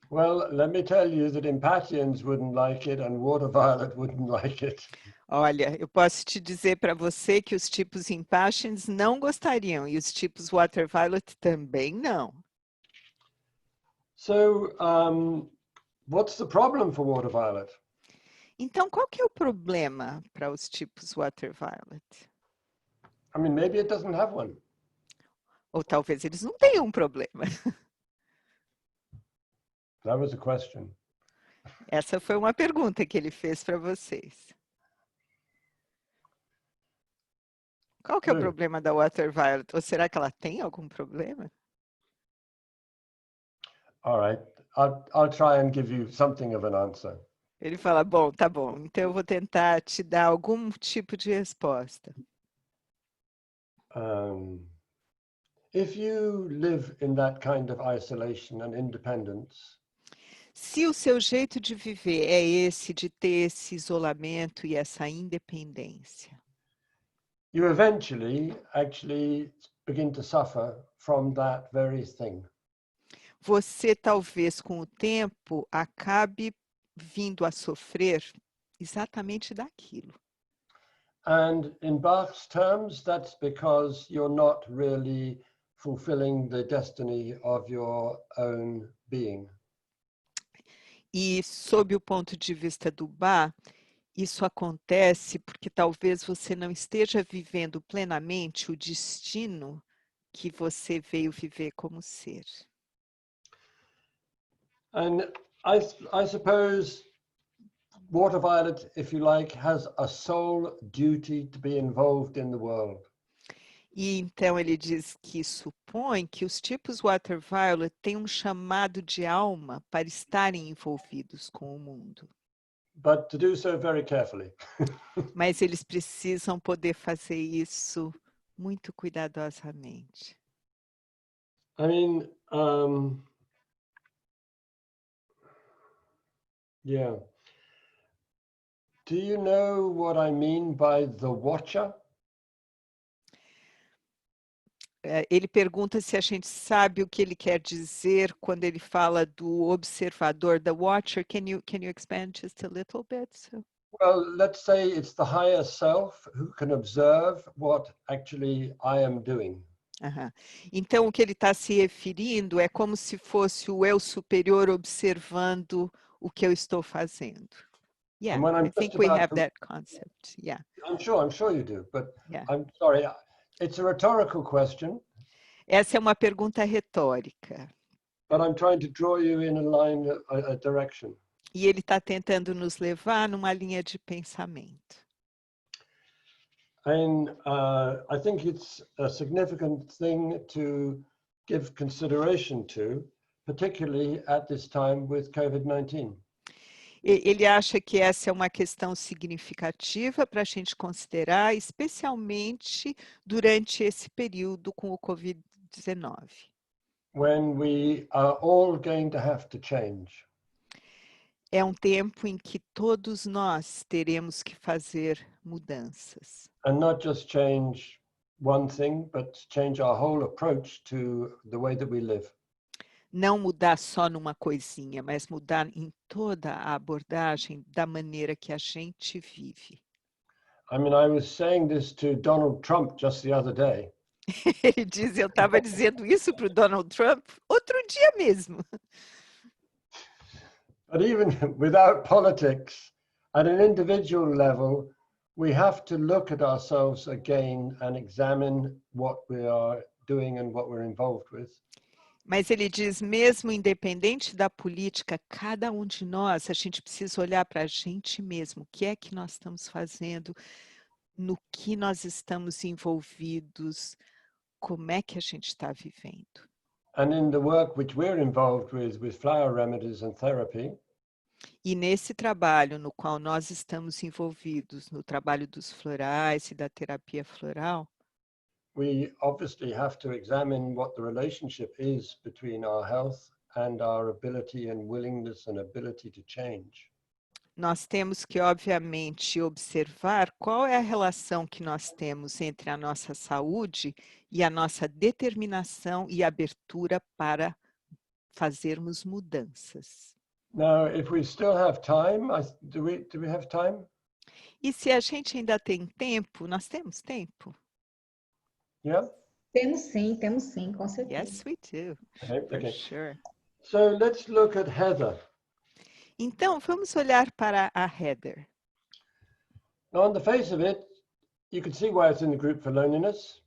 Well, let me tell you that empathians wouldn't like it and water violet wouldn't like it. Olha, eu posso te dizer para você que os tipos impassions não gostariam e os tipos water violet também não. So, what's the problem for water violet? Então, qual que é o problema para os tipos water violet? I mean, maybe it doesn't have one. Ou talvez eles não tenham um problema. That was a question. Essa foi uma pergunta que ele fez para vocês. Qual que é o problema da water violet? Ou será que ela tem algum problema? All right, I'll try and give you something of an answer. Ele fala, bom, tá bom, então eu vou tentar te dar algum tipo de resposta. If you live in that kind of isolation and independence, se o seu jeito de viver é esse, de ter esse isolamento e essa independência, you eventually actually begin to suffer from that very thing. você talvez com o tempo acabe vindo a sofrer exatamente daquilo. And in Bach's terms, that's because you're not really fulfilling the destiny of your own being. E sob o ponto de vista do Bach, isso acontece porque talvez você não esteja vivendo plenamente o destino que você veio viver como ser. And I suppose water violet, if you like, has a sole duty to be involved in the world. E então ele diz que supõe que os tipos water violet têm um chamado de alma para estarem envolvidos com o mundo. But to do so very carefully. Mas eles precisam poder fazer isso muito cuidadosamente. I mean, yeah. Do you know what I mean by the watcher? ele pergunta se a gente sabe o que ele quer dizer quando ele fala do observador, the watcher. Can you expand just a little bit? So. Well, let's say it's the higher self who can observe what actually I am doing. Então, o que ele está se referindo é como se fosse o eu superior observando o que eu estou fazendo. Yeah, I think we have that concept. Yeah. I'm sure you do, but yeah. I'm sorry. It's a rhetorical question. Essa é uma pergunta retórica. But I'm trying to draw you in a direction. E ele está tentando nos levar numa linha de pensamento. And I think it's a significant thing to give consideration to, particularly at this time with COVID-19. Ele acha que essa é uma questão significativa para a gente considerar, especialmente durante esse período com o Covid-19. When we are all going to have to change. É um tempo em que todos nós teremos que fazer mudanças. And not just change one thing, but change our whole approach to the way that we live. Não mudar só numa coisinha, mas mudar em toda a abordagem da maneira que a gente vive. I mean, I was saying this to Donald Trump just the other day. Ele diz, eu estava dizendo isso para o Donald Trump outro dia mesmo. But even without politics, at an individual level, we have to look at ourselves again and examine what we are doing and what we're involved with. Mas ele diz, mesmo independente da política, cada um de nós, a gente precisa olhar para a gente mesmo. O que é que nós estamos fazendo? No que nós estamos envolvidos? Como é que a gente está vivendo? And in the work which we're involved with flower remedies and therapy, e nesse trabalho no qual nós estamos envolvidos, no trabalho dos florais e da terapia floral, we obviously have to examine what the relationship is between our health and our ability and willingness and ability to change. Nós temos que, obviamente, observar qual é a relação que nós temos entre a nossa saúde e a nossa determinação e abertura para fazermos mudanças. Now, if we still have time, do we have time? E se a gente ainda tem tempo, nós temos tempo? Yeah? Temos sim, com certeza. Yes, we do. Okay. Sure. So let's look at Heather. Então, vamos olhar para a Heather. Now, on the face of it, you can see why it's in the group for loneliness.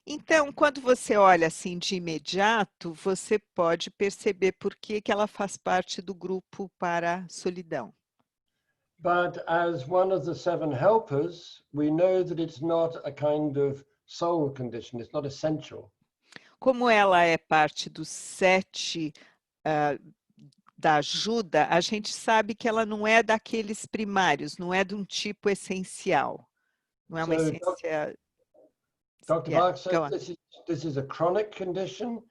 Então, quando você olha assim de imediato, você pode perceber por que ela faz parte do grupo para a solidão. But as one of the 7 helpers, we know that it's not a kind of soul condition, it's not essential. Como ela é parte dos 7 da ajuda, a gente sabe que ela não é daqueles primários, não é de um tipo essencial. Não é uma essência... Dr. Bach says this is a chronic condition,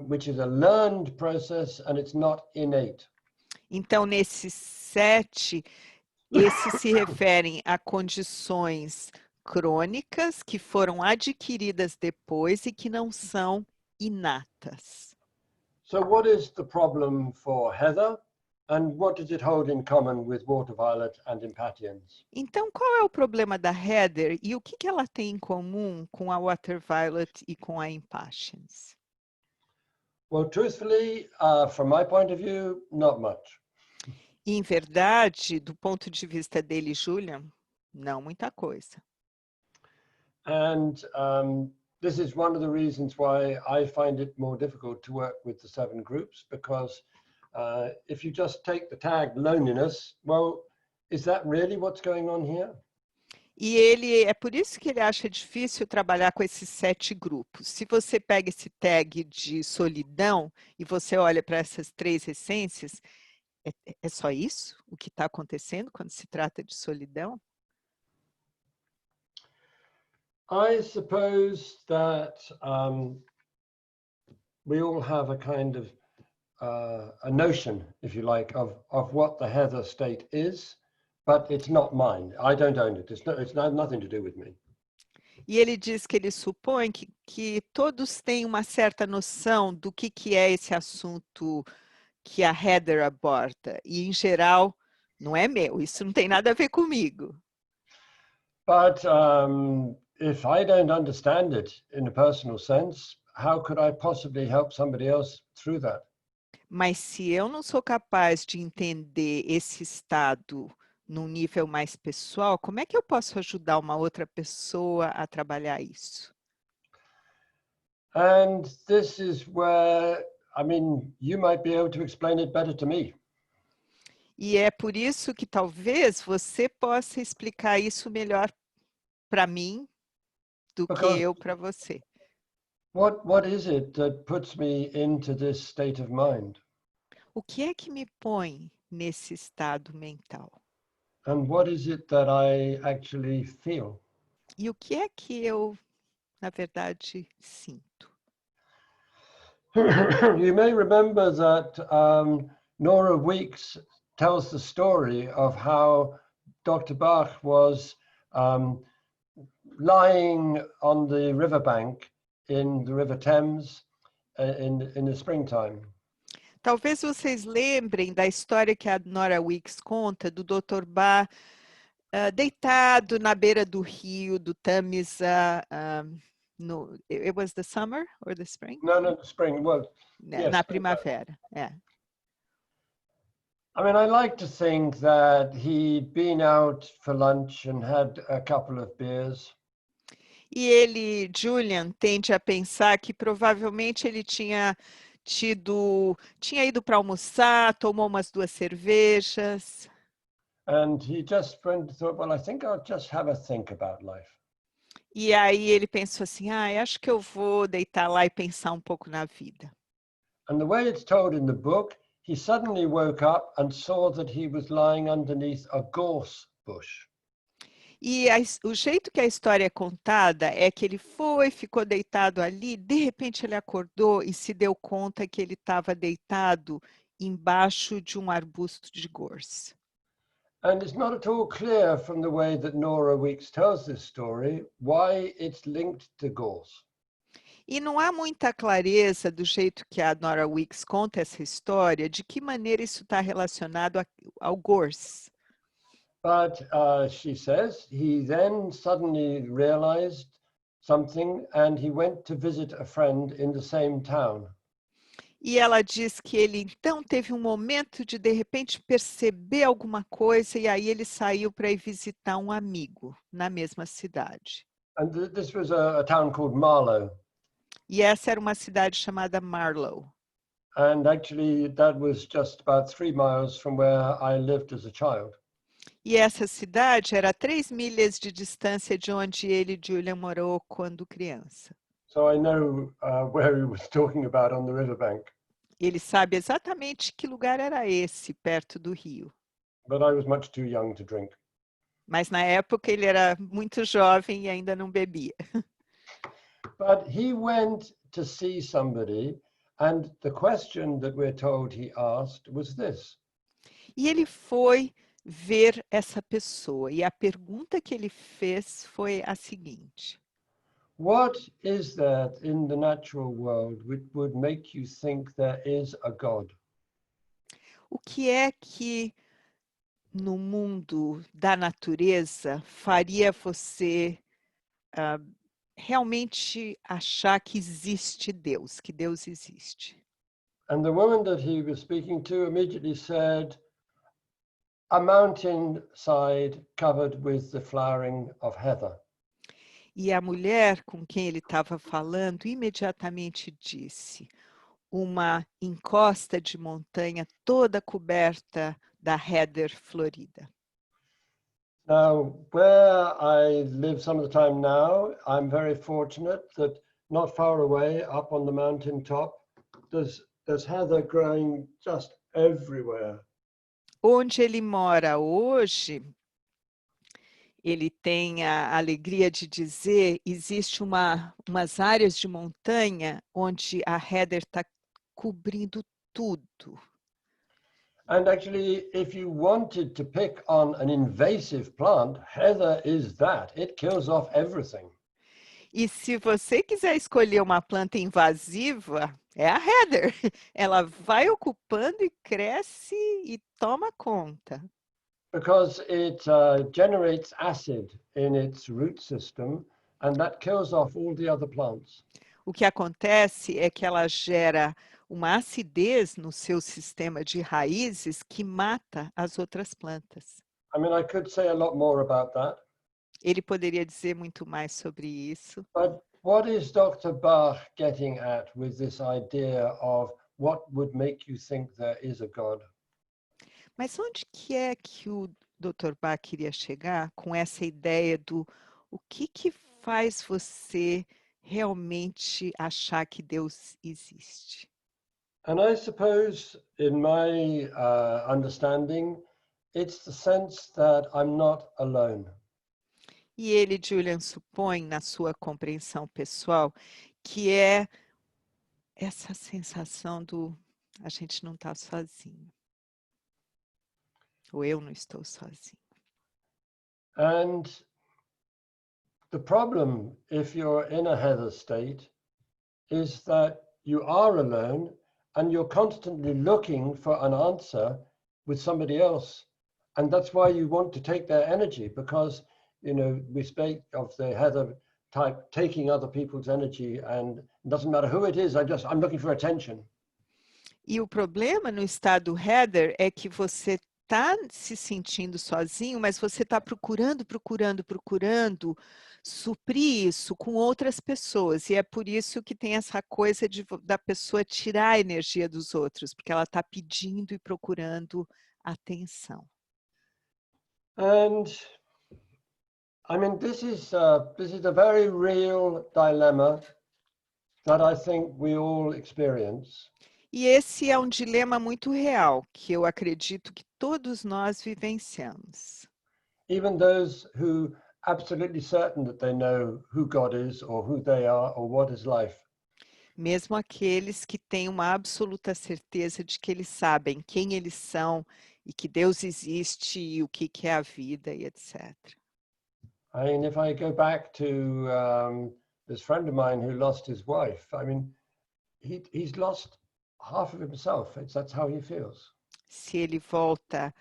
which is a learned process and it's not innate. Então, nesses 7, esses se referem a condições crônicas que foram adquiridas depois e que não são inatas. So what is the problem for Heather and what does it hold in common with water violet and impatiens? Então, qual é o problema da Heather e o que ela tem em comum com a water violet e com a impatiens? Well, truthfully, from my point of view, not much. Em verdade, do ponto de vista dele, Julian, não muita coisa. And this is one of the reasons why I find it more difficult to work with the 7 groups, because if you just take the tag loneliness, well, is that really what's going on here? E é por isso que ele acha difícil trabalhar com esses 7 grupos. Se você pega esse tag de solidão e você olha para essas 3 essências, é só isso o que está acontecendo quando se trata de solidão? I suppose that we all have a kind of a notion, if you like, of what the Heather state is, but it's not mine. I don't own it. It's not nothing to do with me. E ele diz que ele supõe que todos têm uma certa noção do que é esse assunto que a Heather aborda. E, em geral, não é meu, isso não tem nada a ver comigo. But if I don't understand it in a personal sense, how could I possibly help somebody else through that? Mas se eu não sou capaz de entender esse estado num nível mais pessoal, como é que eu posso ajudar uma outra pessoa a trabalhar isso? And this is where, I mean, you might be able to explain it better to me. E é por isso que talvez você possa explicar isso melhor para mim do que Because eu para você. what is it that puts me into this state of mind? O que é que me põe nesse estado mental? And what is it that I actually feel? E o que é que eu, na verdade, sinto? You may remember that Nora Weeks tells the story of how Dr. Bach was lying on the riverbank in the River Thames in the springtime. Talvez vocês lembrem da história que a Nora Weeks conta do Dr. Bach deitado na beira do rio do Thames. No, it was the summer or the spring? No, the spring. Well, yes, Na primavera, é. I mean, I like to think that he'd been out for lunch and had a couple of beers. E ele, Julian, tende a pensar que provavelmente ele tinha ido para almoçar, tomou umas 2 cervejas. And he just went and thought, well, I think I'll just have a think about life. E aí ele pensou assim, acho que eu vou deitar lá e pensar um pouco na vida. And the way it's told in the book, he suddenly woke up and saw that he was lying underneath a gorse bush. E o jeito que a história é contada é que ele ficou deitado ali, de repente ele acordou e se deu conta que ele estava deitado embaixo de um arbusto de gorse. And it's not at all clear from the way that Nora Weeks tells this story why it's linked to gorse. E não há muita clareza do jeito que a Nora Weeks conta essa história, de que maneira isso está relacionado ao gorse. But she says he then suddenly realized something and he went to visit a friend in the same town. E ela diz que ele então teve um momento de repente perceber alguma coisa e aí ele saiu para ir visitar um amigo na mesma cidade. And this was a town called Marlow. E essa era uma cidade chamada Marlow. And actually that was just about 3 miles from where I lived as a child. E essa cidade era 3 milhas de distância de onde ele, Julian, morou quando criança. So I know where he was talking about on the riverbank. Ele sabe exatamente que lugar era esse, perto do rio. But I was much too young to drink. Mas na época ele era muito jovem e ainda não bebia. But he went to see somebody, and the question that we're told he asked was this. E ele foi ver essa pessoa, e a pergunta que ele fez foi a seguinte: What is that in the natural world which would make you think there is a God? o que é que no mundo da natureza faria você realmente achar que existe Deus, que Deus existe? And the woman that he was speaking to immediately said, a mountainside covered with the flowering of heather. E a mulher com quem ele estava falando imediatamente disse: uma encosta de montanha toda coberta da heather florida. Now, where I live some of the time now, I'm very fortunate that not far away, up on the mountain top, there's heather growing just everywhere. Onde ele mora hoje, ele tem a alegria de dizer, existe umas áreas de montanha onde a heather está cobrindo tudo. And actually, if you wanted to pick on an invasive plant, heather is that. It kills off everything. E se você quiser escolher uma planta invasiva, é a heather. Ela vai ocupando e cresce e toma conta. Because it generates acid in its root system, and that kills off all the other plants. O que acontece é que ela gera uma acidez no seu sistema de raízes que mata as outras plantas. I mean, I could say a lot more about that. Ele poderia dizer muito mais sobre isso. But what is Dr. Bach getting at with this idea of what would make you think there is a God? Mas onde que é que o Dr. Bach queria chegar com essa ideia do o que faz você realmente achar que Deus existe? And I suppose, in my understanding, it's the sense that I'm not alone. E ele, Julian, supõe na sua compreensão pessoal que é essa sensação do a gente não está sozinho. Ou eu não estou sozinho. And the problem, if you're in a heather state, is that you are alone and you're constantly looking for an answer with somebody else. And that's why you want to take their energy, because, you know, we speak of the heather type taking other people's energy, and it doesn't matter who it is, I'm looking for attention. E o problema no estado heather é que você está se sentindo sozinho, mas você está procurando suprir isso com outras pessoas. E é por isso que tem essa coisa da pessoa tirar a energia dos outros, porque ela está pedindo e procurando atenção. And I mean, this is a very real dilemma that I think we all experience. E esse é um dilema muito real, que eu acredito que todos nós vivenciamos. Even those who absolutely certain that they know who God is or who they are or what is life. Mesmo aqueles que têm uma absoluta certeza de que eles sabem quem eles são e que Deus existe e o que é a vida e etc. I mean, if I go back to this friend of mine who lost his wife, I mean, he's lost half of himself. That's how he feels. Se ele volta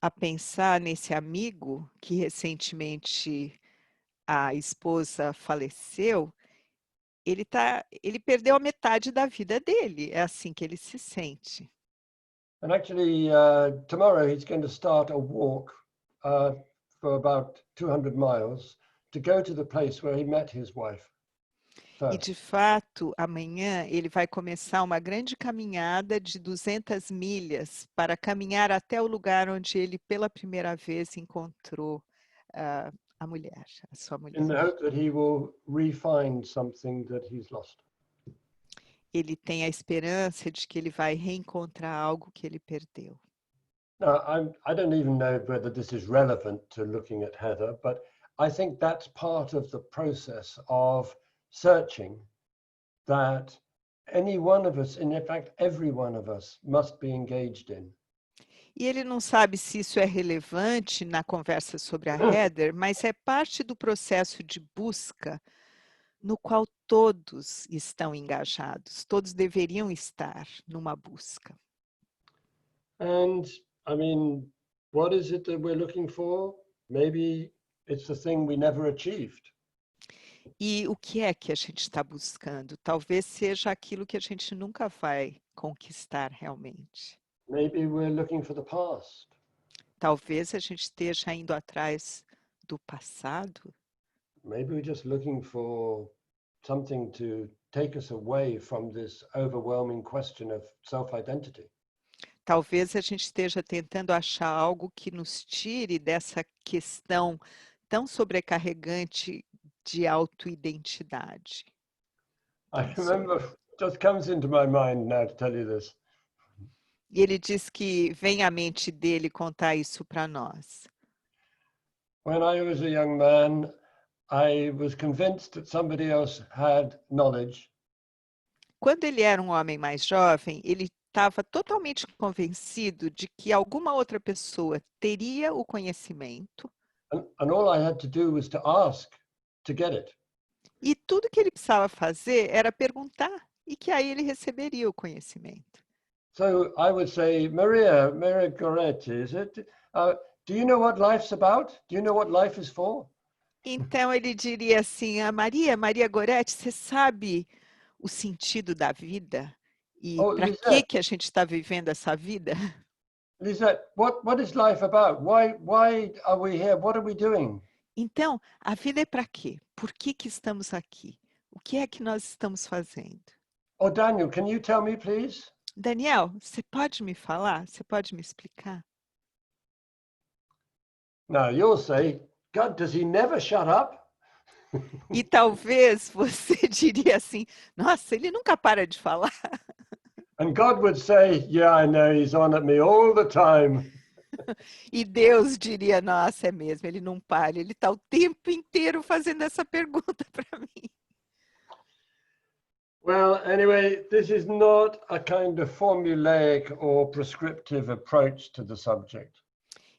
a pensar nesse amigo que recentemente a esposa faleceu, ele perdeu a metade da vida dele. É assim que ele se sente. And actually, tomorrow he's going to start a walk for about 200 miles to go to the place where he met his wife. E, de fato, amanhã ele vai começar uma grande caminhada de 200 milhas para caminhar até o lugar onde ele, pela primeira vez, encontrou a mulher, a sua mulher. In the hope that he will re-find something that he's lost. Ele tem a esperança de que ele vai reencontrar algo que ele perdeu. Now, I don't even know whether this is relevant to looking at Heather, but I think that's part of the process of searching that any one of us, and in fact every one of us, must be engaged in. E ele não sabe se isso é relevante na conversa sobre a Heather, mas é parte do processo de busca no qual todos estão engajados, todos deveriam estar numa busca. And I mean, what is it that we're looking for? Maybe it's the thing we never achieved. E o que é que a gente está buscando? Talvez seja aquilo que a gente nunca vai conquistar realmente. Maybe we're looking for the past. Talvez a gente esteja indo atrás do passado. Maybe we're just looking for something to take us away from this overwhelming question of self-identity. Talvez a gente esteja tentando achar algo que nos tire dessa questão tão sobrecarregante de autoidentidade. I remember, just comes into my mind now to tell you this. E ele diz que vem à mente dele contar isso para nós. When I was a young man, I was convinced that somebody else had knowledge. Quando ele era um homem mais jovem, ele estava totalmente convencido de que alguma outra pessoa teria o conhecimento. And all I had to do was to ask to get it. E tudo que ele precisava fazer era perguntar e que aí ele receberia o conhecimento. So I would say, Maria Goretti, is it? Do you know what life's about? Do you know what life is for? Então ele diria assim, Maria Goretti, você sabe o sentido da vida? E Oh, para que a gente está vivendo essa vida? Lisette, what is life about? Why are we here? What are we doing? Então, a vida é para quê? Por que estamos aqui? O que é que nós estamos fazendo? Oh, Daniel, can you tell me, please? Daniel, você pode me falar? Você pode me explicar? No, you'll say, God, does he never shut up? E talvez você diria assim, nossa, ele nunca para de falar. And God would say, yeah, I know, he's on at me all the time. E Deus diria, nossa, é mesmo, ele não para, ele está o tempo inteiro fazendo essa pergunta para mim. Well, anyway, this is not a kind of formulaic or prescriptive approach to the subject.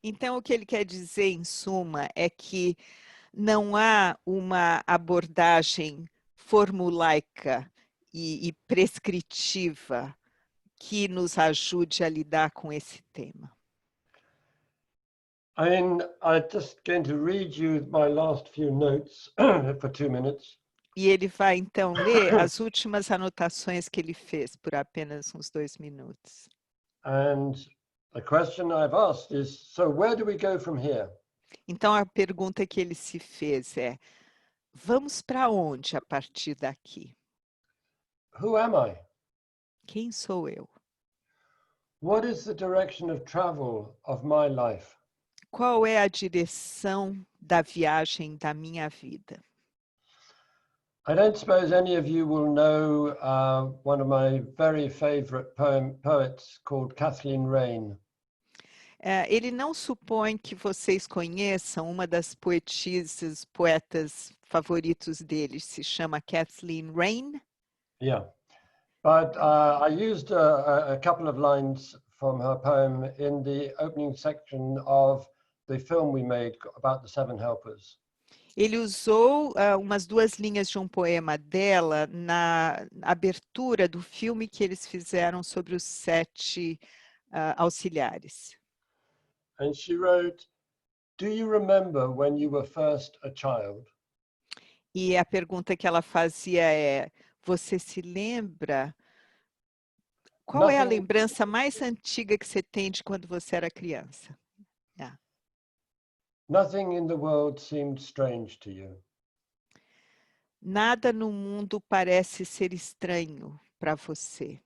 Então, o que ele quer dizer, em suma, é que não há uma abordagem formulaica e prescritiva que nos ajude a lidar com esse tema. I'm just going to read you my last few notes for 2 minutes. E ele vai, então, ler as últimas anotações que ele fez por apenas uns 2 minutos. And the question I've asked is, so where do we go from here? Então, a pergunta que ele se fez é, vamos para onde a partir daqui? Who am I? Quem sou eu? What is the direction of travel of my life? Qual é a direção da viagem da minha vida? I don't suppose any of you will know one of my very favorite poets called Kathleen Raine. Ele não supõe que vocês conheçam uma das poetas favoritos dele, se chama Kathleen Raine. Yeah, but I used a couple of lines from her poem in the opening section of the film we made about the 7 helpers. Ele usou umas 2 linhas de um poema dela na abertura do filme que eles fizeram sobre os 7 auxiliares. And she wrote, do you remember when you were first a child? E a pergunta que ela fazia é, você se lembra? Qual é a lembrança mais antiga que você tem de quando você era criança? Yeah. Nothing in the world seemed strange to you. Nada no mundo parece ser estranho para você.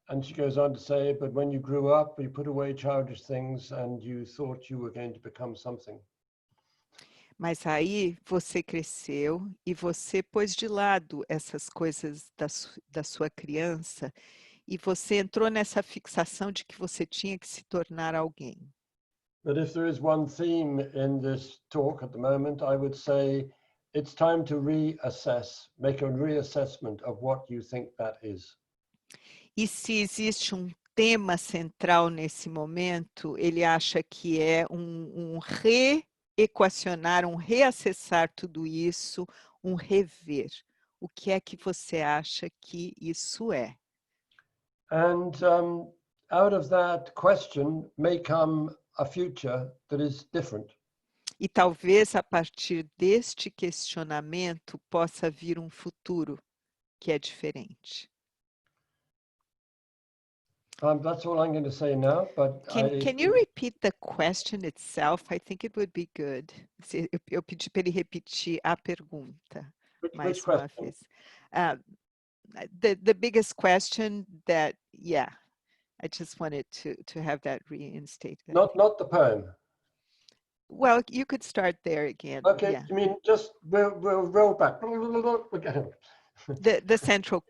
And she goes on to say, but when you grew up, you put away childish things and you thought you were going to become something. Mas aí você cresceu e você pôs de lado essas coisas da sua criança e você entrou nessa fixação de que você tinha que se tornar alguém. But if there is one theme in this talk at the moment, I would say it's time to reassess, make a reassessment of what you think that is. E se existe um tema central nesse momento, ele acha que é um reequacionar, um reacessar tudo isso, um rever. O que é que você acha que isso é? And out of that question may come a future that is different. E talvez a partir deste questionamento possa vir um futuro que é diferente. That's all I'm going to say now, but Can you repeat the question itself? I think it would be good. Eu pedi para ele repetir a pergunta mais uma vez. The biggest question that, yeah, I just wanted to have that reinstated. Not the poem. Well, you could start there again. Okay, Yeah. you mean just we'll roll back. The central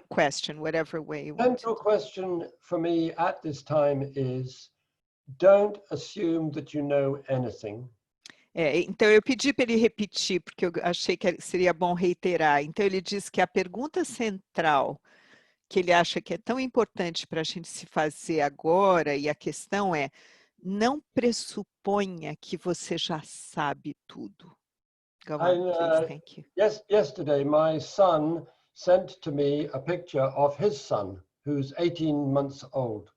question, whatever way you want. Central question for me at this time is, don't assume that you know anything. Então eu pedi para ele repetir, porque eu achei que seria bom reiterar. Então ele diz que a pergunta central que ele acha que é tão importante para a gente se fazer agora, e a questão é, não pressuponha que você já sabe tudo. Go on, please. Thank you. Yesterday, my son sent to me a picture of his son, who's 18 months old.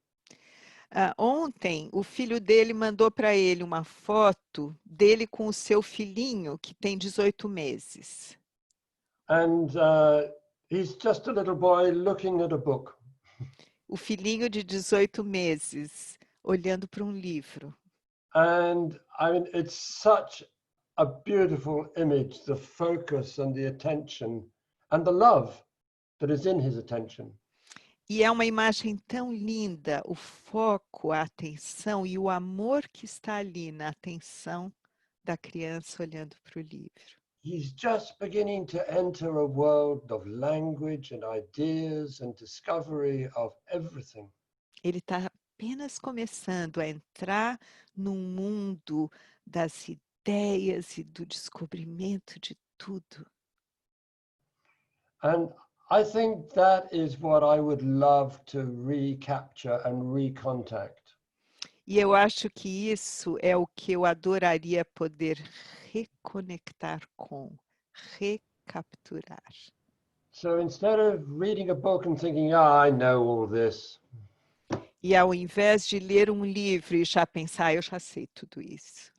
Ontem, o filho dele mandou para ele uma foto dele com o seu filhinho, que tem 18 meses. And he's just a little boy looking at a book. O filhinho de 18 meses, olhando para um livro. And I mean, it's such a beautiful image, the focus and the attention and the love that is in his attention. E é uma imagem tão linda, o foco, a atenção e o amor que está ali na atenção da criança olhando para o livro. He's just beginning to enter a world of language and ideas and discovery of everything. Ele está apenas começando a entrar num mundo das ideias e do descobrimento de tudo. And I think that is what I would love to recapture and recontact. E eu acho que isso é o que eu adoraria poder reconectar com, recapturar. So instead of reading a book and thinking, I know all this. E ao invés de ler um livro e já pensar, eu já sei tudo isso.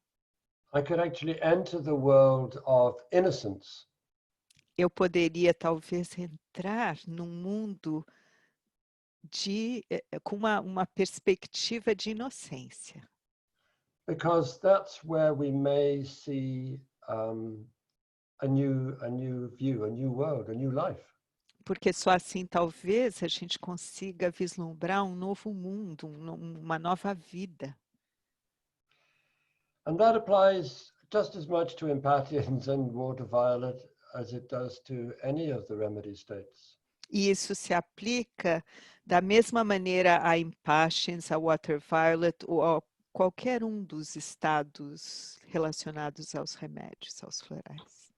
I could actually enter the world of innocence. Eu poderia talvez entrar num mundo com uma perspectiva de inocência. Because that's where we may see a new view, a new world, a new life. Porque só assim talvez a gente consiga vislumbrar um novo mundo, uma nova vida. And that applies just as much to impatience and water violet as it does to any of the remedy states. E isso se aplica da mesma maneira a impatience, a water violet ou a qualquer um dos estados relacionados aos remédios, aos florais.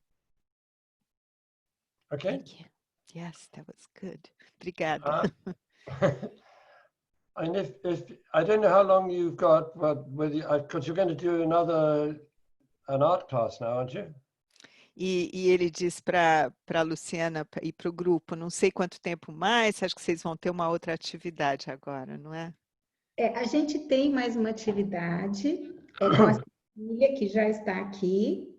Okay. Thank you. Yes, that was good. Obrigada. And if I don't know how long you've got, but because you're going to do an art class now, aren't you? E ele diz para a Luciana e para o grupo, não sei quanto tempo mais, acho que vocês vão ter uma outra atividade agora, não é? A gente tem mais uma atividade com a Cecília, que já está aqui.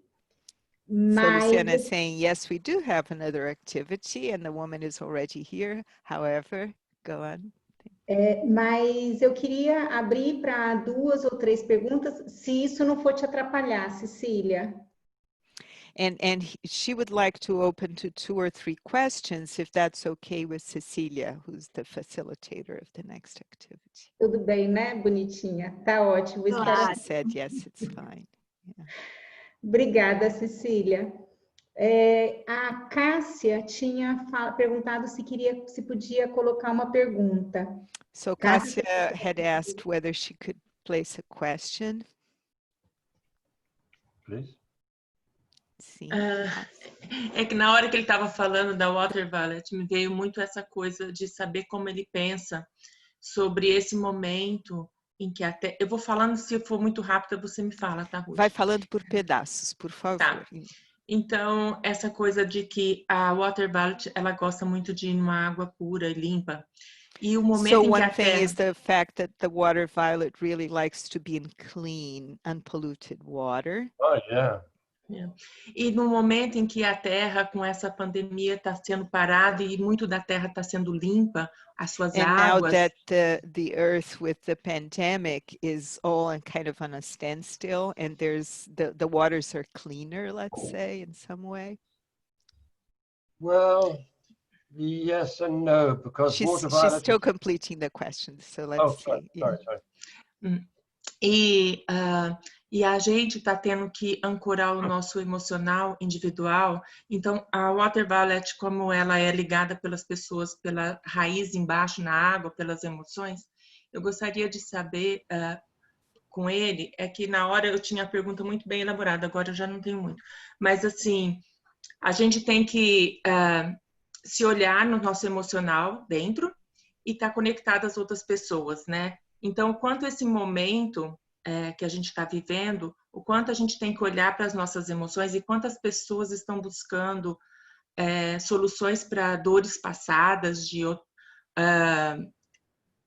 Mas... So Luciana is saying, yes, we do have another activity, and the woman is already here. However, go on. Mas eu queria abrir para 2 ou 3 perguntas, se isso não for te atrapalhar, Cecília. And she would like to open to 2 or 3 questions, if that's okay with Cecilia, who's the facilitator of the next activity. Tudo bem, né, bonitinha? Tá ótimo. She said, yes, it's fine. Yeah. Obrigada, Cecília. A Cássia tinha perguntado se podia colocar uma pergunta. So Cássia had asked whether she could place a question. Please. Sim. É que na hora que ele estava falando da water violet, me veio muito essa coisa de saber como ele pensa sobre esse momento em que até... Eu vou falando, se for muito rápido, você me fala, tá, Ruth? Vai falando por pedaços, por favor. Tá. Então, essa coisa de que a water violet, ela gosta muito de ir numa água pura e limpa. E o momento em que a terra... is the fact that the water violet really likes to be in clean, unpolluted water. Oh, yeah. E no momento em que a Terra, com essa pandemia, está sendo parada e muito da Terra está sendo limpa, as suas águas... Now that the Earth with the pandemic is all kind of on a standstill, and there's the waters are cleaner, let's say, in some way. Well, yes and no, because water violet... She's still completing the question, so let's see. Sorry. E a gente está tendo que ancorar o nosso emocional individual. Então, a water violet, como ela é ligada pelas pessoas, pela raiz embaixo na água, pelas emoções, eu gostaria de saber com ele, é que na hora eu tinha a pergunta muito bem elaborada, agora eu já não tenho muito. Mas, assim, a gente tem que se olhar no nosso emocional dentro e estar conectado às outras pessoas, né? Então, quanto esse momento que a gente está vivendo, o quanto a gente tem que olhar para as nossas emoções e quantas pessoas estão buscando soluções para dores passadas, de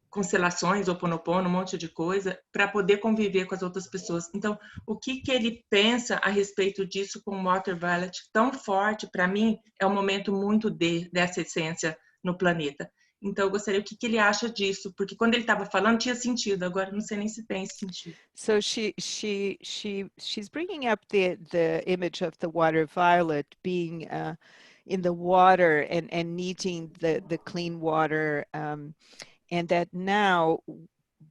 constelações, Ho'oponopono, um monte de coisa, para poder conviver com as outras pessoas. Então, o que ele pensa a respeito disso com o Water Violet tão forte, para mim, é um momento muito dessa essência no planeta. Então, eu gostaria, o que ele acha disso? Porque quando ele estava falando, tinha sentido. Agora, não sei nem se tem sentido. So she's bringing up the image of the water violet being in the water and needing the clean water, and that now,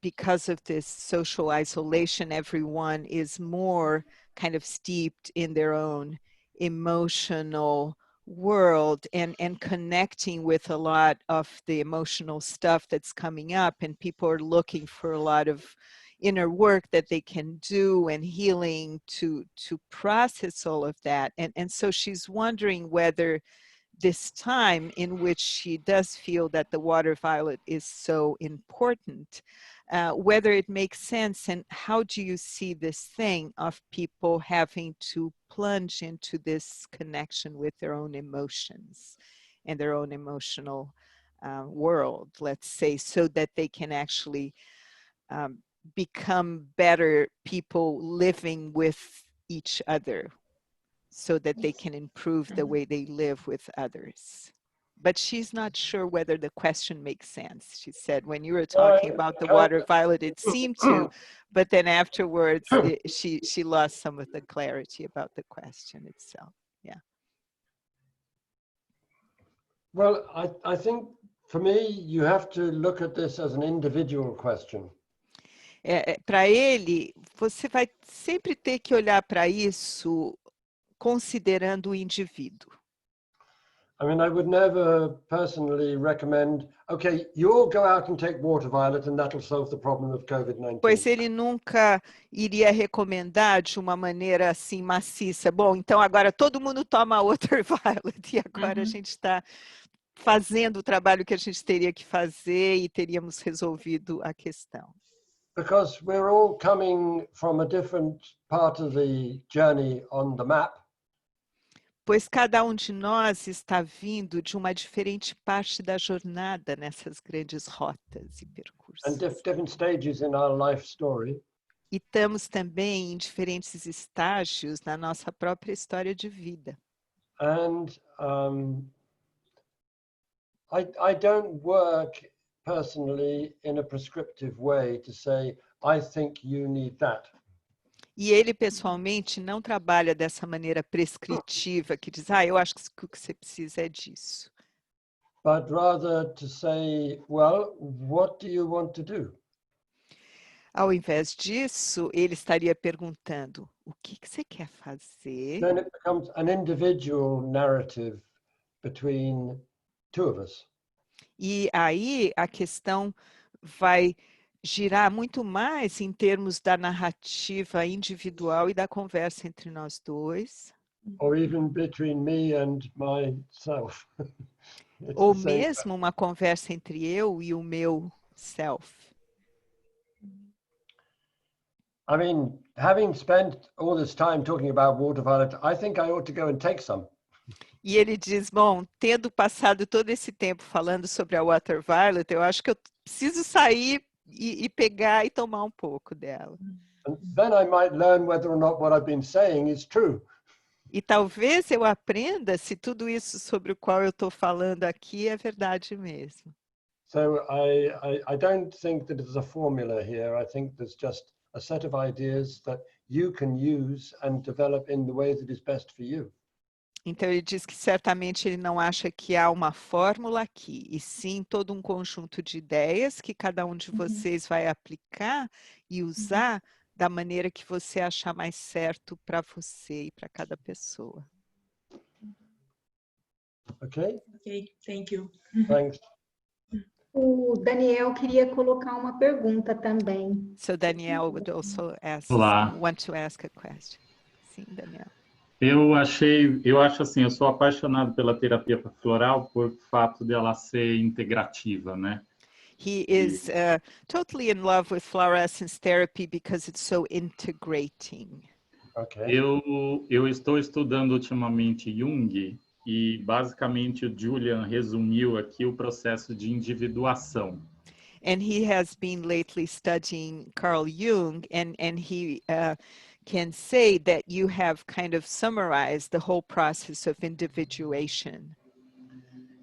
because of this social isolation, everyone is more kind of steeped in their own emotional world and connecting with a lot of the emotional stuff that's coming up, and people are looking for a lot of inner work that they can do and healing to process all of that. And so she's wondering whether this time in which she does feel that the water violet is so important, whether it makes sense, and how do you see this thing of people having to plunge into this connection with their own emotions and their own emotional world, let's say, so that they can actually become better people living with each other, so that they can improve the way they live with others. But she's not sure whether the question makes sense. She said, when you were talking about the water violet, it seemed to, but then afterwards, she lost some of the clarity about the question itself. Yeah. Well, I think for me, you have to look at this as an individual question. Para ele, você vai sempre ter que olhar para isso considerando o indivíduo. I mean, I would never personally recommend, okay, you all go out and take water violet and that'll solve the problem of COVID-19. Pois ele nunca iria recomendar de uma maneira assim maciça. Bom, então agora todo mundo toma water violet e agora a gente está fazendo o trabalho que a gente teria que fazer e teríamos resolvido a questão. Because we're all coming from a different part of the journey on the map. Pois cada de nós está vindo de uma diferente parte da jornada nessas grandes rotas e percursos. And different stages in our life story. E estamos também em diferentes estágios na nossa própria história de vida. And I don't work personally in a prescriptive way to say, I think you need that. E ele, pessoalmente, não trabalha dessa maneira prescritiva, que diz, eu acho que o que você precisa é disso. But rather to say, well, what do you want to do? Ao invés disso, ele estaria perguntando, o que você quer fazer? Then it becomes an individual narrative between two of us. E aí a questão vai girar muito mais em termos da narrativa individual e da conversa entre nós dois. Or even between me and myself. Ou mesmo uma conversa entre eu e o meu self. I mean, having spent all this time talking about water violet, I think I ought to go and take some. E ele diz, bom, tendo passado todo esse tempo falando sobre a water violet, eu acho que eu preciso sair e pegar e tomar um pouco dela. And then I might learn whether or not what I've been saying is true. E talvez eu aprenda se tudo isso sobre o qual eu estou falando aqui é verdade mesmo. So I don't think that there's a formula here. I think there's just a set of ideas that you can use and develop in the way that is best for you. Então ele diz que certamente ele não acha que há uma fórmula aqui, e sim todo um conjunto de ideias que cada de vocês vai aplicar e usar da maneira que você achar mais certo para você e para cada pessoa. Okay? Ok, thank you. Thanks. O Daniel queria colocar uma pergunta também. So Daniel would also want to ask a question. Sim, Daniel. Eu acho assim, eu sou apaixonado pela terapia floral por fato dela ser integrativa, né? He is totally in love with fluorescence therapy because it's so integrating. Okay. Eu estou estudando ultimamente Jung e basicamente o Julian resumiu aqui o processo de individuação. And he has been lately studying Carl Jung, and he can say that you have kind of summarized the whole process of individuation.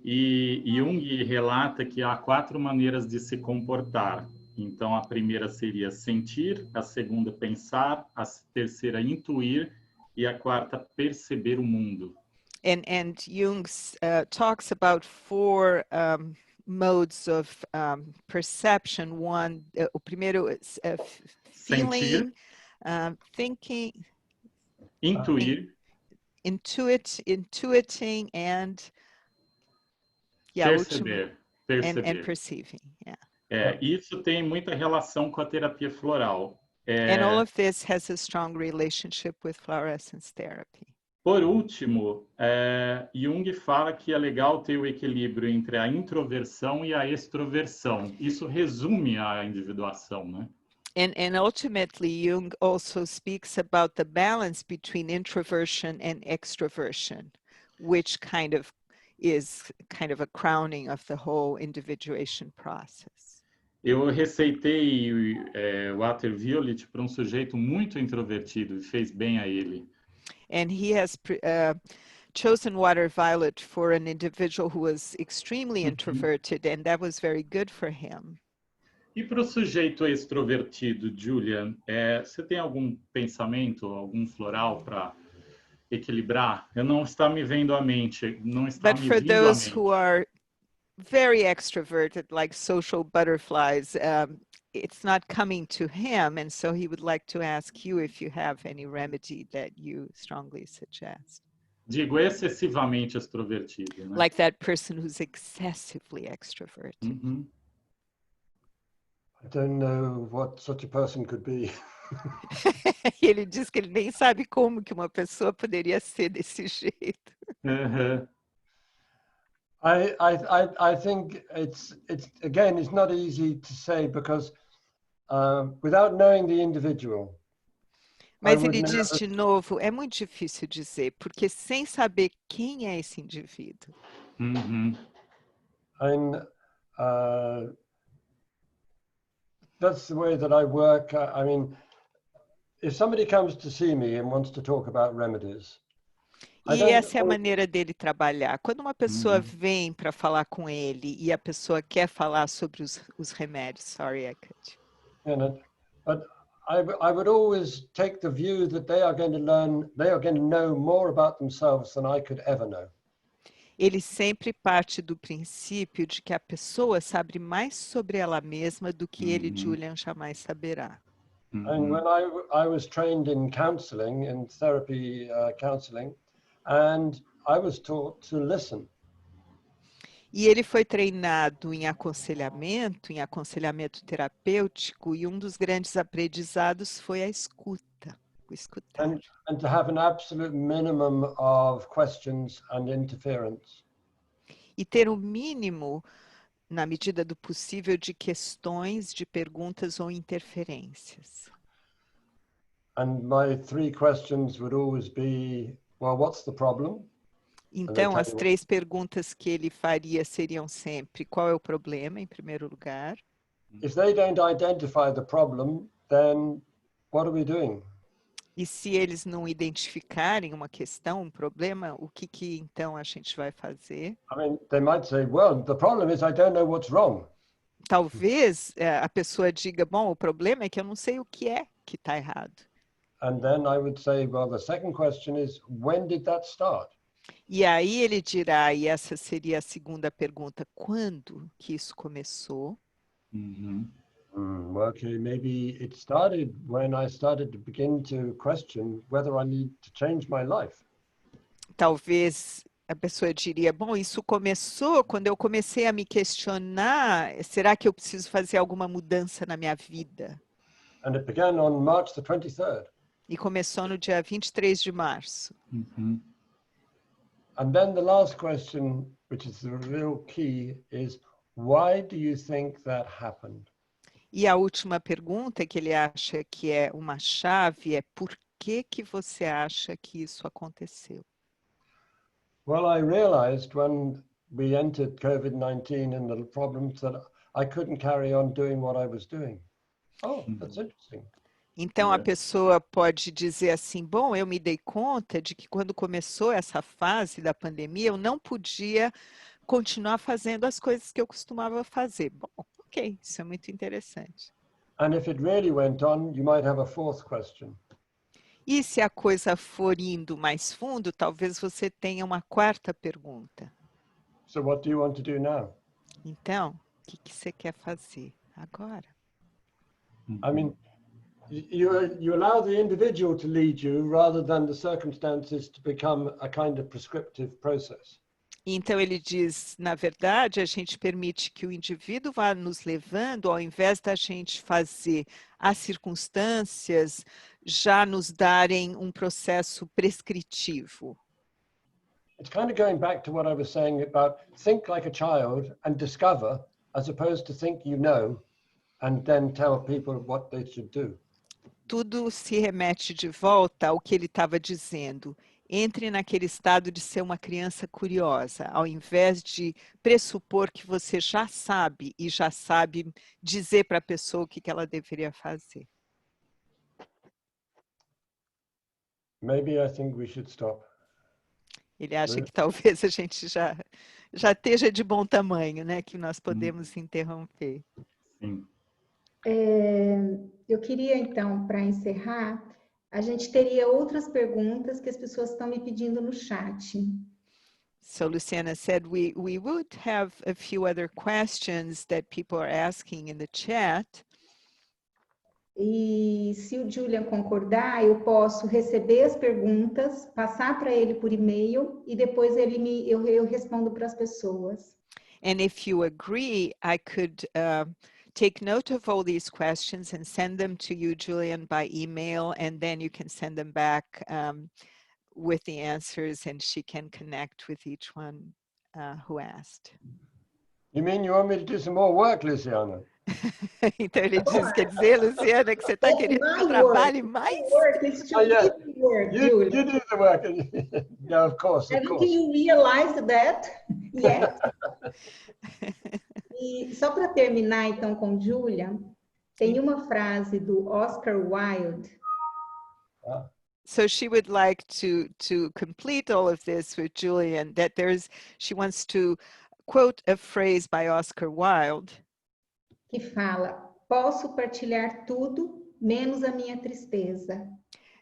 E Jung relata que há 4 maneiras de se comportar. Então, a primeira seria sentir, a segunda pensar, a terceira intuir e a quarta perceber o mundo. And Jung talks about 4 modes of perception. One, o primeiro is feeling, thinking, Intuir, intuiting, and perceber. and perceiving. Yeah. Isso tem muita relação com a terapia floral. And all of this has a strong relationship with fluorescence therapy. Por último, Jung fala que é legal ter o equilíbrio entre a introversão e a extroversão. Isso resume a individuação, né? And ultimately, Jung also speaks about the balance between introversion and extroversion, which is kind of a crowning of the whole individuation process. Eu receitei Water Violet para um sujeito muito introvertido e fez bem a ele. And he has chosen Water Violet for an individual who was extremely introverted, and that was very good for him. E para o sujeito extrovertido, Julian, você tem algum pensamento, algum floral para equilibrar? Eu não está me vendo a mente, não está But me for vindo a those mente. who are very extroverted, like social butterflies, it's not coming to him, and so he would like to ask you if you have any remedy that you strongly suggest. Digo excessivamente extrovertido, né? Like that person who's excessively extroverted. Uhum. I don't know what such a person could be. E ele diz que ele nem sabe como que uma pessoa poderia ser desse jeito. Uhum. I think it's again, it's not easy to say because without knowing the individual. Mas ele diz de novo, é muito difícil dizer, porque sem saber quem é esse indivíduo. Uhum. And that's the way that I work. I mean, if somebody comes to see me and wants to talk about remedies. E essa é a maneira dele trabalhar. Quando uma pessoa vem para falar com ele e a pessoa quer falar sobre os remédios. Sorry, I cut you. But I would always take the view that they are going to learn, they are going to know more about themselves than I could ever know. Ele sempre parte do princípio de que a pessoa sabe mais sobre ela mesma do que ele, Julian, jamais saberá. And when I was trained in counseling, in therapy counseling, and I was taught to listen. E ele foi treinado em aconselhamento terapêutico, e um dos grandes aprendizados foi a escuta, o escutar. And to have an absolute minimum of questions and interference. E ter o mínimo, na medida do possível, de questões, de perguntas ou interferências. And my 3 questions would always be, well, what's the problem? Então, as 3 perguntas que ele faria seriam sempre: qual é o problema, em primeiro lugar? If they don't identify the problem, then what are we doing? E se eles não identificarem uma questão, um problema, o que então a gente vai fazer? I mean, they might say, well, the problem is I don't know what's wrong. Talvez a pessoa diga, bom, o problema é que eu não sei o que é que está errado. And then I would say, well, the second question is, when did that start? E aí ele dirá, e essa seria a segunda pergunta, quando que isso começou? Okay, maybe it started when I started to begin to question whether I need to change my life. Talvez a pessoa diria, bom, isso começou quando eu comecei a me questionar, será que eu preciso fazer alguma mudança na minha vida? And it began on March the 23rd. E começou no dia 23 de março. And then the last question, which is the real key, is why do you think that happened? E a última pergunta que ele acha que é uma chave é por que você acha que isso aconteceu? Well, I realized when we entered COVID-19 and the problems that I couldn't carry on doing what I was doing. Oh, that's interesting. Então a pessoa pode dizer assim, bom, eu me dei conta de que quando começou essa fase da pandemia, eu não podia continuar fazendo as coisas que eu costumava fazer. Bom, ok, isso é muito interessante. And if it really went on, you might have a fourth question. E se a coisa for indo mais fundo, talvez você tenha uma quarta pergunta. So what do you want to do now? Então, o que você quer fazer agora? I mean, you allow the individual to lead you rather than the circumstances to become a kind of prescriptive process. Então ele diz, na verdade, a gente permite que o indivíduo vá nos levando, ao invés da gente fazer as circunstâncias já nos darem um processo prescritivo. It's kind of going back to what I was saying about think like a child and discover, as opposed to think you know and then tell people what they should do. Tudo se remete de volta ao que ele estava dizendo. Entre naquele estado de ser uma criança curiosa, ao invés de pressupor que você já sabe e já sabe dizer para a pessoa o que ela deveria fazer. Maybe I think we should stop. Ele acha que talvez a gente já esteja de bom tamanho, né? Que nós podemos interromper. Sim. Eu queria, então, para encerrar, a gente teria outras perguntas que as pessoas estão me pedindo no chat. So Luciana said we would have a few other questions that people are asking in the chat. E se o Julian concordar, eu posso receber as perguntas, passar para ele por e-mail e depois eu respondo para as pessoas. And if you agree, I could take note of all these questions and send them to you, Julian, by email, and then you can send them back with the answers, and she can connect with each one who asked. You mean you want me to do some more work, Luciana? Então ele diz, quer dizer, Luciana, que você está querendo que eu trabalhe mais? You do the work. Yeah, of course. Haven't you realized that? Yes. E só para terminar, então, com Julia, tem uma frase do Oscar Wilde. So she would like to complete all of this with Julian, that she wants to quote a phrase by Oscar Wilde. Que fala, posso partilhar tudo, menos a minha tristeza.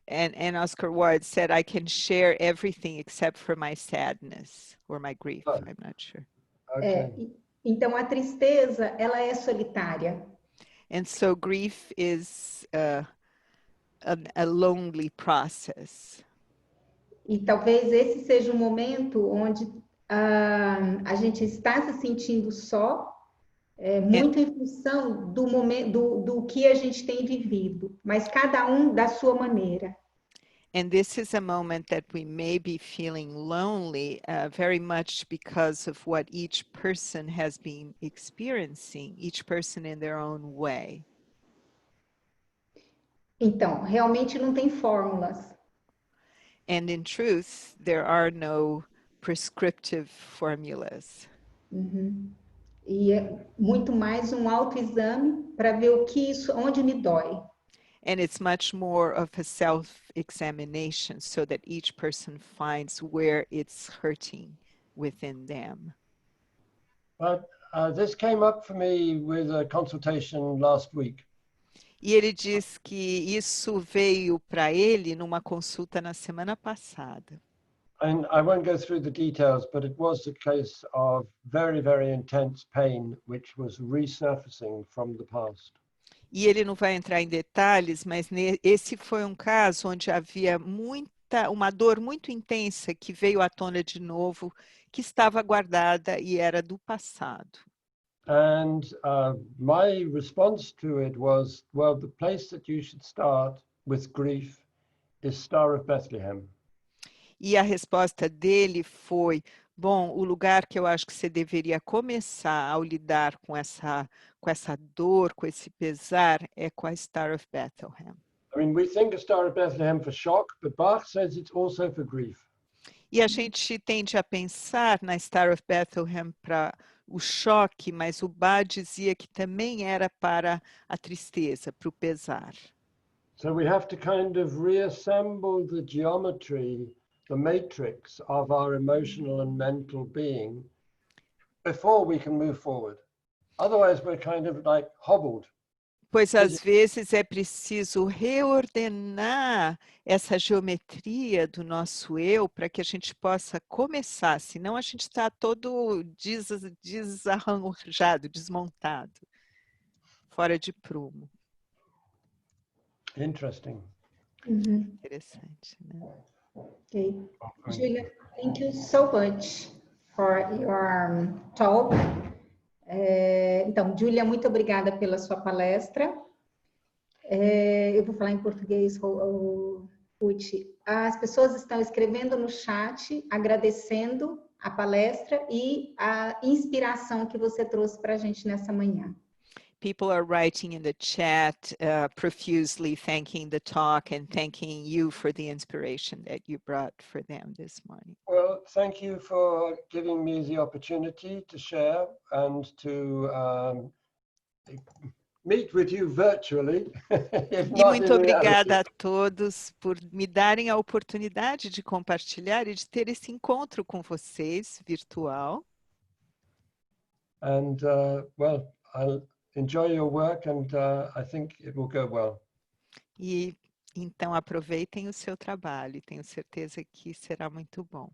And Oscar Wilde said, I can share everything except for my sadness or my grief, I'm not sure. Okay. Então, a tristeza, ela é solitária. And so grief is a lonely process. E talvez esse seja um momento onde a gente está se sentindo só, muito em função do momento, do que a gente tem vivido, mas cada um da sua maneira. And this is a moment that we may be feeling lonely, very much because of what each person has been experiencing, each person in their own way. Então, realmente não tem fórmulas. And in truth, there are no prescriptive formulas. Uhum. E é muito mais um autoexame para ver onde me dói. And it's much more of a self-examination so that each person finds where it's hurting within them. But this came up for me with a consultation last week. E ele diz que isso veio para ele numa consulta na semana passada. And I won't go through the details, but it was a case of very, very intense pain, which was resurfacing from the past. E ele não vai entrar em detalhes, mas esse foi um caso onde havia uma dor muito intensa que veio à tona de novo, que estava guardada e era do passado. And my response to it was, well, the place that you should start with grief is Star of Bethlehem. E a resposta dele foi, Bom, o lugar que eu acho que você deveria começar ao lidar com essa dor, com esse pesar, é com a Star of Bethlehem. I mean, we think of Star of Bethlehem for shock, but Bach says it's also for grief. E a gente tende a pensar na Star of Bethlehem para o choque, mas o Bach dizia que também era para a tristeza, para o pesar. So we have to kind of reassemble the geometry, the matrix of our emotional and mental being before we can move forward. Otherwise, we're kind of like hobbled. Pois às vezes é preciso reordenar essa geometria do nosso eu para que a gente possa começar, senão a gente está todo desarranjado, desmontado, fora de prumo. Interesting. Interessante, né? Okay. Julia, thank you so much for your talk. Então, Julia, muito obrigada pela sua palestra. Eu vou falar em português, Ruth. As pessoas estão escrevendo no chat, agradecendo a palestra e a inspiração que você trouxe para a gente nessa manhã. People are writing in the chat profusely thanking the talk and thanking you for the inspiration that you brought for them this morning. Well, thank you for giving me the opportunity to share and to meet with you virtually. If E not muito in obrigada reality. a todos por me darem a oportunidade de compartilhar e de ter esse encontro com vocês virtual. And well, I'll enjoy your work and I think it will go well. E então aproveitem o seu trabalho, tenho certeza que será muito bom.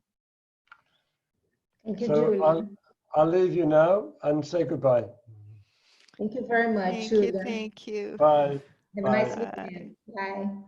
Thank you, So Julia. I'll leave you now and say goodbye. Thank you very much, Julia. Thank you. Bye. Have a Bye. nice weekend. Bye.